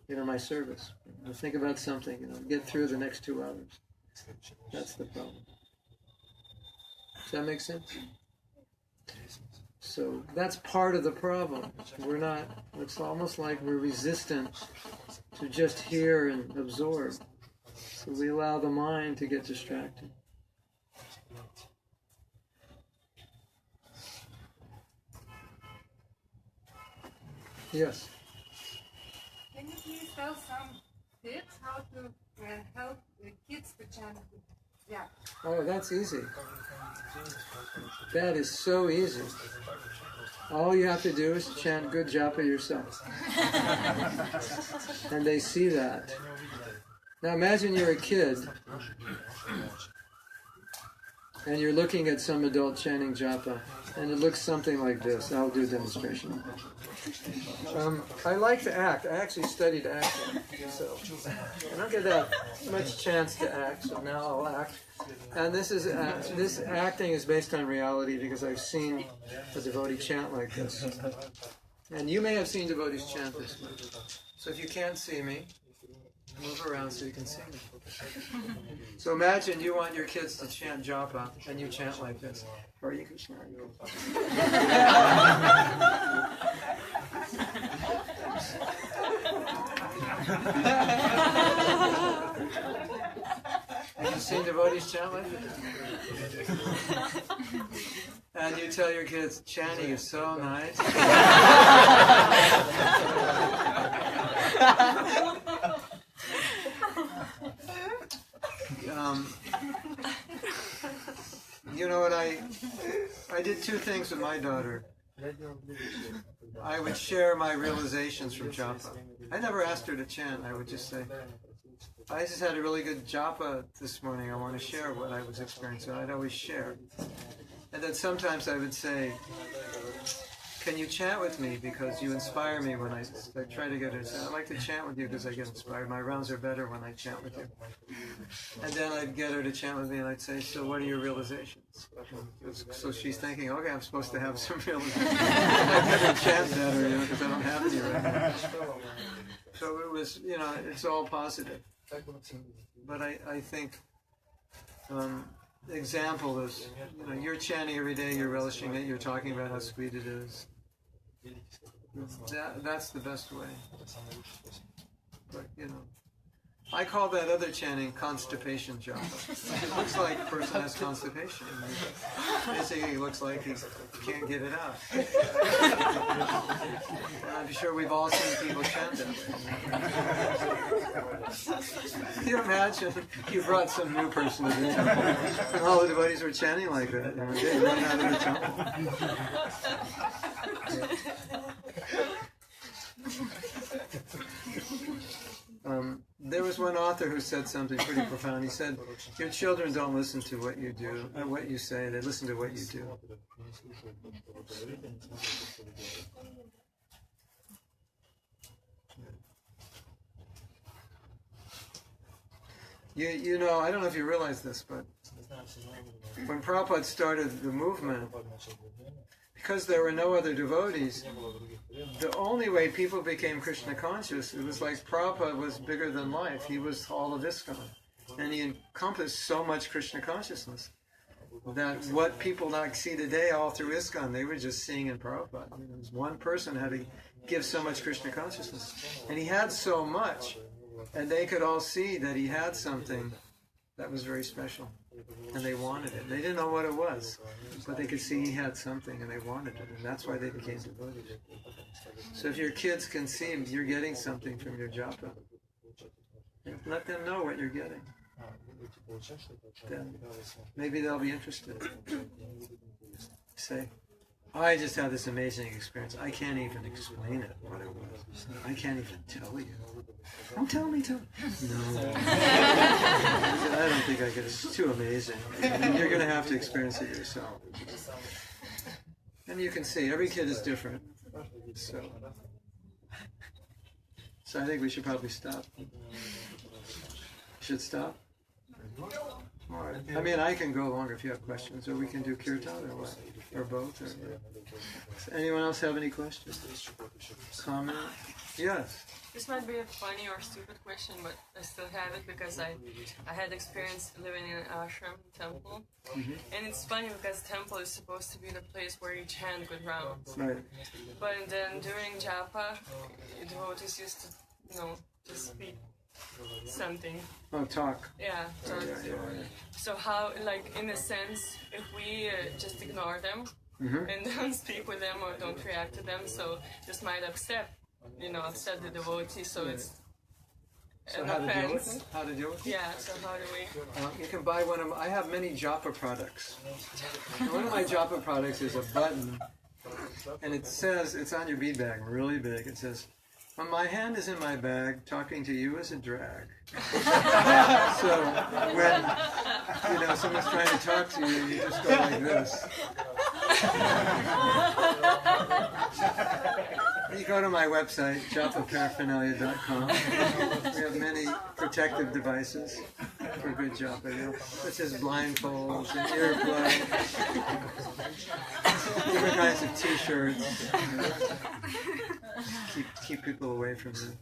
my service. I'll think about something, get through the next 2 hours. That's the problem. Does that make sense? So that's part of the problem. It's almost like we're resistant to just hear and absorb. So we allow the mind to get distracted. Yes? Can you please tell some tips how to help kids to chant? Yeah. Oh, that's easy. That is so easy. All you have to do is chant good japa yourself. And they see that. Now imagine you're a kid and you're looking at some adult chanting japa, and it looks something like this. I'll do a demonstration. I like to act. I actually studied acting, so I don't get that much chance to act, so now I'll act. And this acting is based on reality because I've seen a devotee chant like this. And you may have seen devotees chant this way. So if you can't see me, move around so you can see me. So imagine you want your kids to chant japa, and you chant like this. Or you can chant. Have you seen devotees chant like this? And you tell your kids, chanting is so nice. What I did 2 things with my daughter. I would share my realizations from japa. I never asked her to chant. I would just say, I just had a really good japa this morning. I want to share what I was experiencing. I'd always share. And then sometimes I would say, can you chant with me because you inspire me when I try to get her to say, I like to chant with you because I get inspired. My rounds are better when I chant with you. And then I'd get her to chant with me and I'd say, so what are your realizations? So she's thinking, okay, I'm supposed to have some realizations. I get her to chant better, because I don't have any right now. So it was, it's all positive. But I think the example is, you're chanting every day, you're relishing it, you're talking about how sweet it is. That's the best way. But, I call that other chanting constipation japa. It looks like a person has constipation. Basically, it looks like he can't get it out. And I'm sure we've all seen people chant that. Can you imagine you brought some new person to the temple and all the devotees were chanting like that? They run out of the temple. There was one author who said something pretty profound. He said, your children don't listen to what you do, or what you say, they listen to what you do. I don't know if you realize this, but when Prabhupada started the movement, because there were no other devotees, the only way people became Krishna conscious, it was like Prabhupada was bigger than life. He was all of ISKCON. And he encompassed so much Krishna consciousness that what people now see today all through ISKCON, they were just seeing in Prabhupada. One person had to give so much Krishna consciousness. And he had so much, and they could all see that he had something that was very special. And they wanted it. They didn't know what it was, but they could see he had something and they wanted it, and that's why they became devotees. So if your kids can see you're getting something from your japa, let them know what you're getting. Then maybe they'll be interested. Say, I just had this amazing experience. I can't even explain it, what it was. I can't even tell you. Don't tell me to. No. I don't think I could. It's too amazing. You're going to have to experience it yourself. And you can see, every kid is different. So I think we should probably stop. Should stop? All right. I mean, I can go longer if you have questions, or we can do kirtan, or what, or both. Or, does anyone else have any questions? Comment? Yes. This might be a funny or stupid question, but I still have it because I had experience living in an ashram temple. And it's funny because temple is supposed to be the place where you chant good rounds. Right. But then during japa, devotees used to, just speak something. Oh, talk. Yeah, talk. So how, like, in a sense, if we just ignore them and don't speak with them or don't react to them, so this might upset the devotee, so it's So an how to deal with offense. it? How to deal with it? Yeah, so how do we? You can buy one of. I have many japa products. And one of my japa products is a button, and it says, it's on your bead bag, really big. It says, "When my hand is in my bag, talking to you is a drag." So when someone's trying to talk to you, you just go like this. You go to my website, japaparaphernalia.com. We have many protective devices for good japa, such as blindfolds and earplugs, different kinds of t-shirts. Keep people away from this.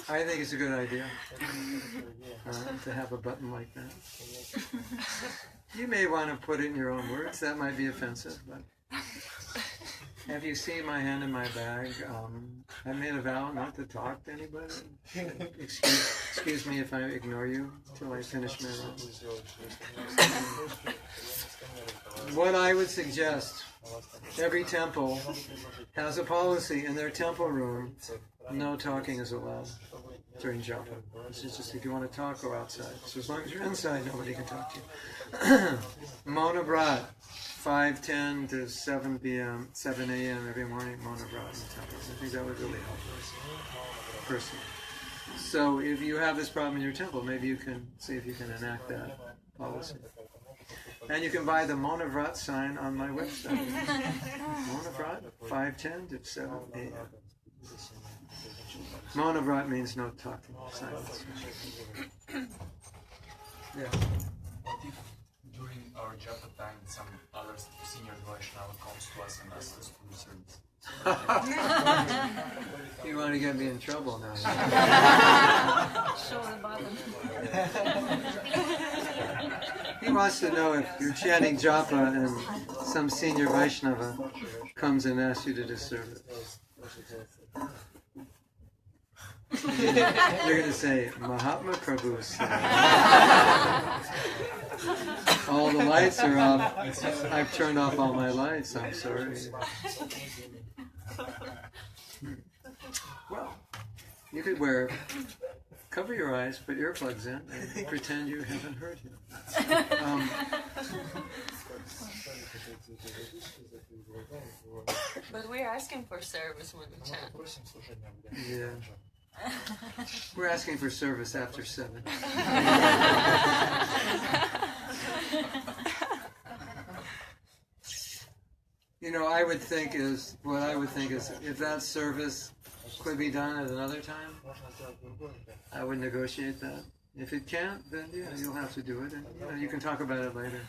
I think it's a good idea to have a button like that. You may want to put it in your own words. That might be offensive, but have you seen my hand in my bag? I made a vow not to talk to anybody. Excuse me if I ignore you till I finish my round. What I would suggest, every temple has a policy in their temple room, no talking is allowed during japa. This is just if you want to talk, go outside. So as long as you're inside, nobody can talk to you. Monabrat, 5:10 to 7 p.m., 7 a.m. every morning, Monabrat in the temple. I think that would really help us, personally. So if you have this problem in your temple, maybe you can see if you can enact that policy. And you can buy the Monavrat sign on my website. Monavrat, 5:10 to 7 a.m. Monavrat means no talking, silence. Yeah. What if during our japa time some other senior Vaishnava comes to us and asks us to do service? You want to get me in trouble now. Show the button. He wants to know if you're chanting japa and some senior Vaishnava comes and asks you to do service. You're going to say, Mahatma Prabhu said, all the lights are off. I've turned off all my lights. I'm sorry. Well, you could cover your eyes, put earplugs in, and pretend you haven't heard him. But we're asking for service when we chant. Yeah. We're asking for service after 7. I would think is if that service could be done at another time, I would negotiate that. If it can't, then you'll have to do it, and you can talk about it later.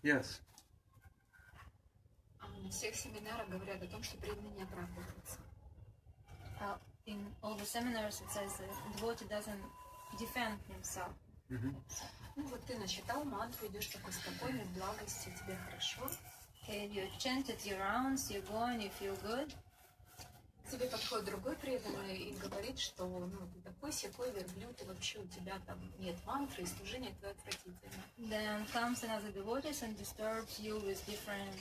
Yes. На всех семинарах говорят о том, что преданный не оправдывается. In all the seminars it says the devotee doesn't defend himself. Ну вот ты начитал мантру, идешь такой спокойный, в благости, тебе хорошо. Okay, you chanted your rounds, you're going, you feel good. К тебе подходит другой преданный и говорит, что ты такой-сякой верблюд, и вообще у тебя там нет мантры, и служение твое отвратительно. Then comes another devotee and disturbs you with different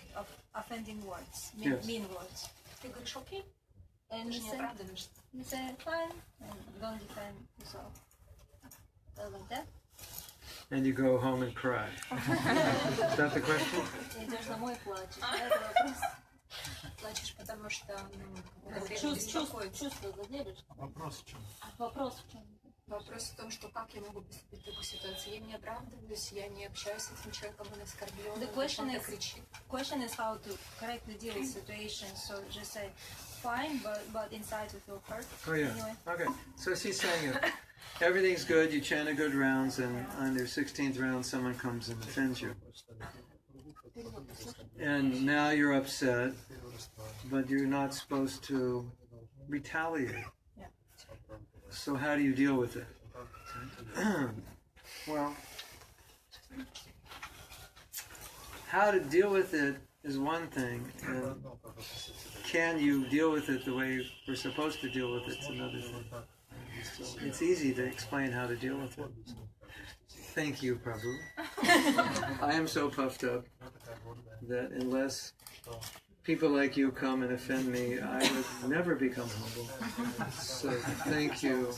offending words, mean words. Ты говоришь, окей, And ты же не оправдываешься. You say, fine, and don't defend yourself. Like that. And you go home and cry. Is that the question? Идешь домой и плачешь. Плачешь, потому что Чувство заделишь. Вопрос в чем? Вопрос в чем? Вопрос в том, что как я могу поступить в такой ситуации. Я не оправдываюсь, я не общаюсь с этим человеком, он оскорблен, The question он is how to correctly deal with situation. So just say, fine, but inside you feel hurt. Oh yeah. Anyway. Okay. So she's saying everything's good, you chant a good rounds, and on your 16th round someone comes and offends you. And now you're upset, but you're not supposed to retaliate. Yeah. So how do you deal with it? Well, how to deal with it is one thing, and can you deal with it the way we're supposed to deal with it is another thing. So it's easy to explain how to deal with it. Thank you, Prabhu. I am so puffed up that unless people like you come and offend me, I would never become humble. So thank you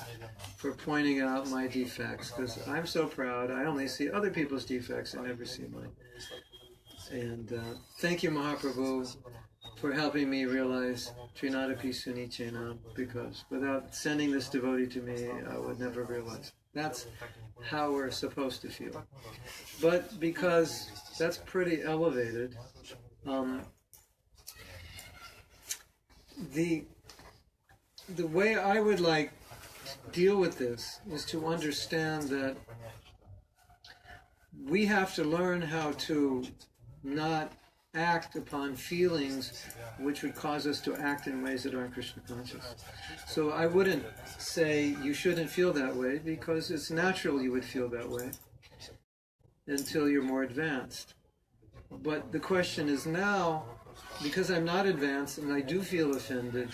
for pointing out my defects, because I'm so proud. I only see other people's defects, I never see mine. And thank you, Mahaprabhu, for helping me realize Trinadapi Sunichena, because without sending this devotee to me, I would never realize. That's how we're supposed to feel. But because that's pretty elevated, the way I would deal with this is to understand that we have to learn how to not act upon feelings which would cause us to act in ways that aren't Krishna conscious. So I wouldn't say you shouldn't feel that way, because it's natural you would feel that way until you're more advanced. But the question is now, because I'm not advanced and I do feel offended,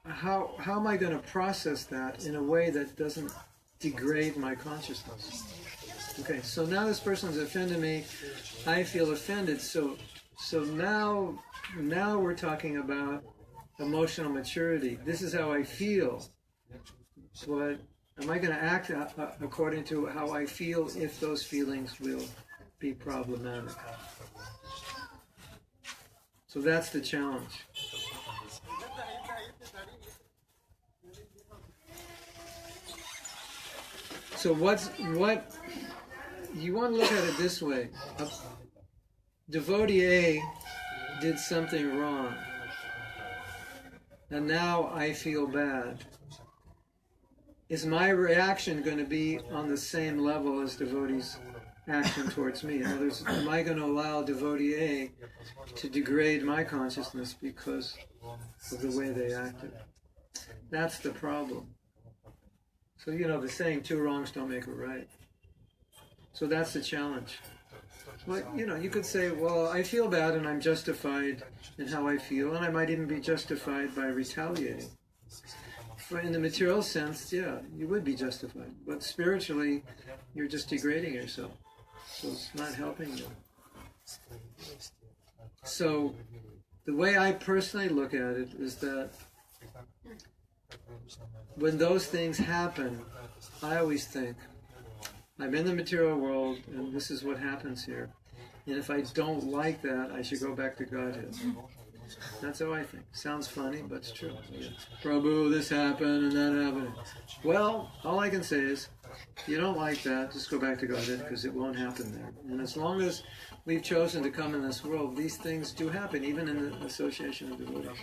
how am I going to process that in a way that doesn't degrade my consciousness? Okay, so now this person's offended me, I feel offended, so now we're talking about emotional maturity. This is how I feel, but am I going to act according to how I feel if those feelings will be problematic? So that's the challenge. So what you want to look at it this way. Devotee A did something wrong, and now I feel bad. Is my reaction going to be on the same level as devotee's action towards me? In other words, am I going to allow devotee A to degrade my consciousness because of the way they acted? That's the problem. So, the saying, 2 wrongs don't make a right. So that's the challenge. Well, you could say, well, I feel bad and I'm justified in how I feel, and I might even be justified by retaliating. But in the material sense, yeah, you would be justified. But spiritually, you're just degrading yourself. So it's not helping you. So the way I personally look at it is that when those things happen, I always think, I'm in the material world, and this is what happens here. And if I don't like that, I should go back to Godhead. That's how I think. Sounds funny, but it's true. Yeah. Prabhu, this happened and that happened. Well, all I can say is, if you don't like that, just go back to Godhead, because it won't happen there. And as long as we've chosen to come in this world, these things do happen, even in the association of devotees.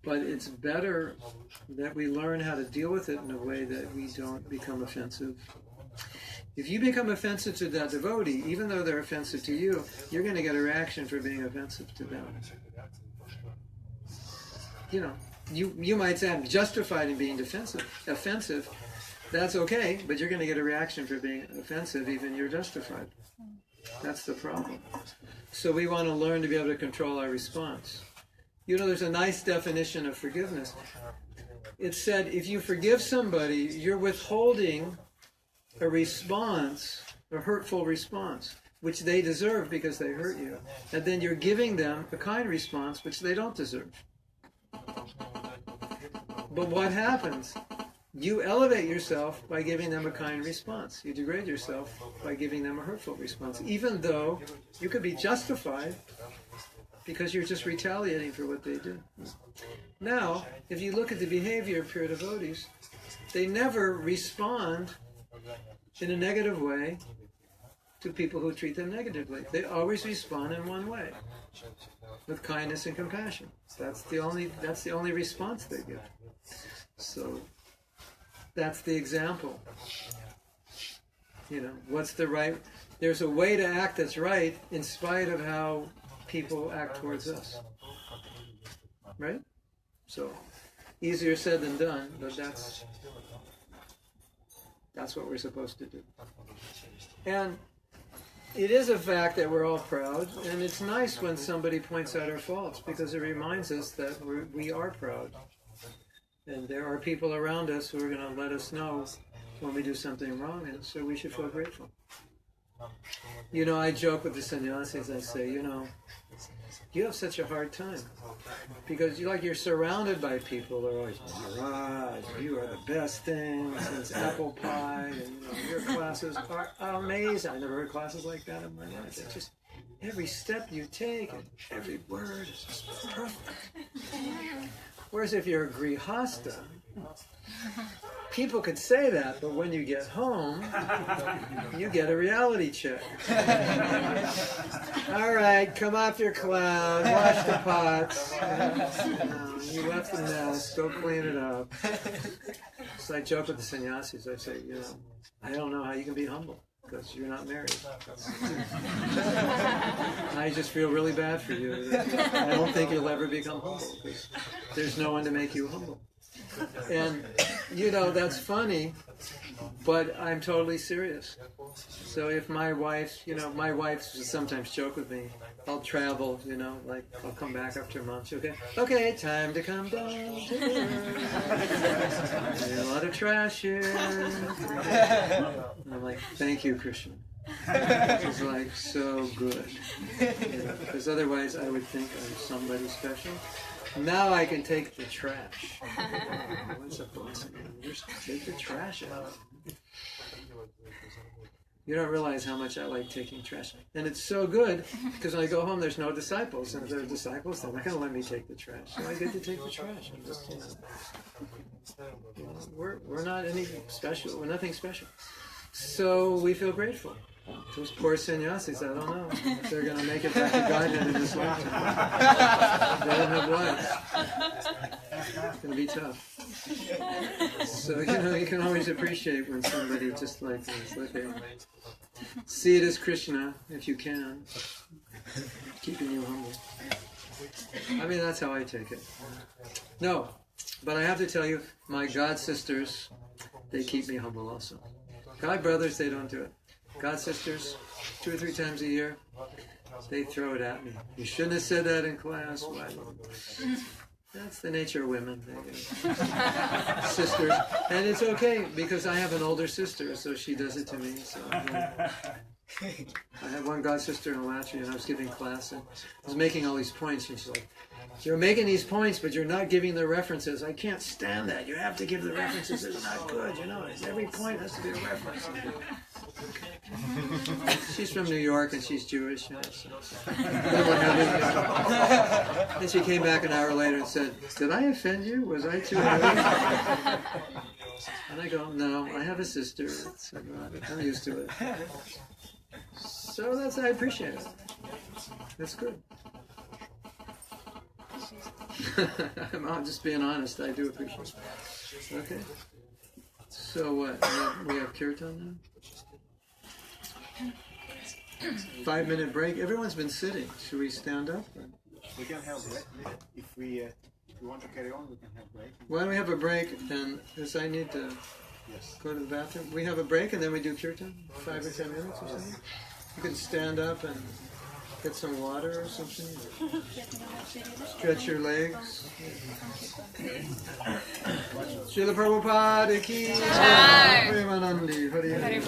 But it's better that we learn how to deal with it in a way that we don't become offensive. If you become offensive to that devotee, even though they're offensive to you, you're going to get a reaction for being offensive to them. You might say, I'm justified in being offensive. That's okay, but you're going to get a reaction for being offensive, even you're justified. That's the problem. So we want to learn to be able to control our response. There's a nice definition of forgiveness. It said, if you forgive somebody, you're withholding a response, a hurtful response, which they deserve because they hurt you. And then you're giving them a kind response, which they don't deserve. But what happens? You elevate yourself by giving them a kind response. You degrade yourself by giving them a hurtful response, even though you could be justified because you're just retaliating for what they did. Now, if you look at the behavior of pure devotees, they never respond in a negative way to people who treat them negatively. They always respond in one way, with kindness and compassion. That's the only response they give. So that's the example. You know, what's the right? There's a way to act that's right in spite of how people act towards us. Right? So easier said than done, but that's what we're supposed to do. And it is a fact that we're all proud, and it's nice when somebody points out our faults, because it reminds us that we are proud. And there are people around us who are going to let us know when we do something wrong, and so we should feel grateful. You know, I joke with the sannyasis, I say, you know, you have such a hard time, because you're surrounded by people that are always, Maharaj, you are the best thing since apple pie, and you know, your classes are amazing. I never heard classes like that in my life. It's just every step you take and every word is just perfect. Whereas if you're a grihasta, people could say that, but when you get home, you get a reality check. All right, come off your cloud, wash the pots. You left the mess, go clean it up. So I joke with the sannyasis. I say, you know, I don't know how you can be humble, because you're not married. I just feel really bad for you. I don't think you'll ever become humble, because there's no one to make you humble. And, you know, that's funny, but I'm totally serious. So if my wife, you know, my wife sometimes joke with me, I'll travel, you know, like I'll come back after a month, okay, time to come down to earth. There's a lot of trash here. And I'm like, thank you, Krishna. It's like so good. Because otherwise I would think I'm somebody special. Now I can take the trash. What's a blessing? Just take the trash out. You don't realize how much I like taking trash. And it's so good, because when I go home there's no disciples. And if there are disciples, they're not going to let me take the trash. So I get to take the trash. I'm just, you know, we're not any special. We're nothing special. So we feel grateful. Those poor sannyasis, I don't know if they're going to make it back to Godhead in this lifetime. They don't have lives. It's going to be tough. So, you know, you can always appreciate when somebody just like this. Okay. See it as Krishna, if you can, keeping you humble. I mean, that's how I take it. No, but I have to tell you, my God sisters, they keep me humble also. God brothers, they don't do it. God sisters, 2 or 3 times a year, they throw it at me. You shouldn't have said that in class. Why? That's the nature of women. Sisters. And it's okay, because I have an older sister, so she does it to me. So I had one God sister in Alatri, and I was giving class, and I was making all these points, and she's like, you're making these points, but you're not giving the references. I can't stand that. You have to give the references. It's not good, you know. Every point has to be a reference. She's from New York, and she's Jewish. You know, so. Then she came back an hour later and said, did I offend you? Was I too heavy? And I go, no, I have a sister. I'm used to it. So I appreciate it. That's good. I'm just being honest. I do appreciate it. Okay. So what? We have kirtan now? 5-minute break. Everyone's been sitting. Should we stand up? We can have break. If we want to carry on, we can have break. Why don't we have a break? And because I need to go to the bathroom. We have a break and then we do kirtan? 5 or 10 minutes or something? You can stand up and get some water or something. Stretch your legs. Srila Prabhupada ki Jai. Premanandi Hari Hari.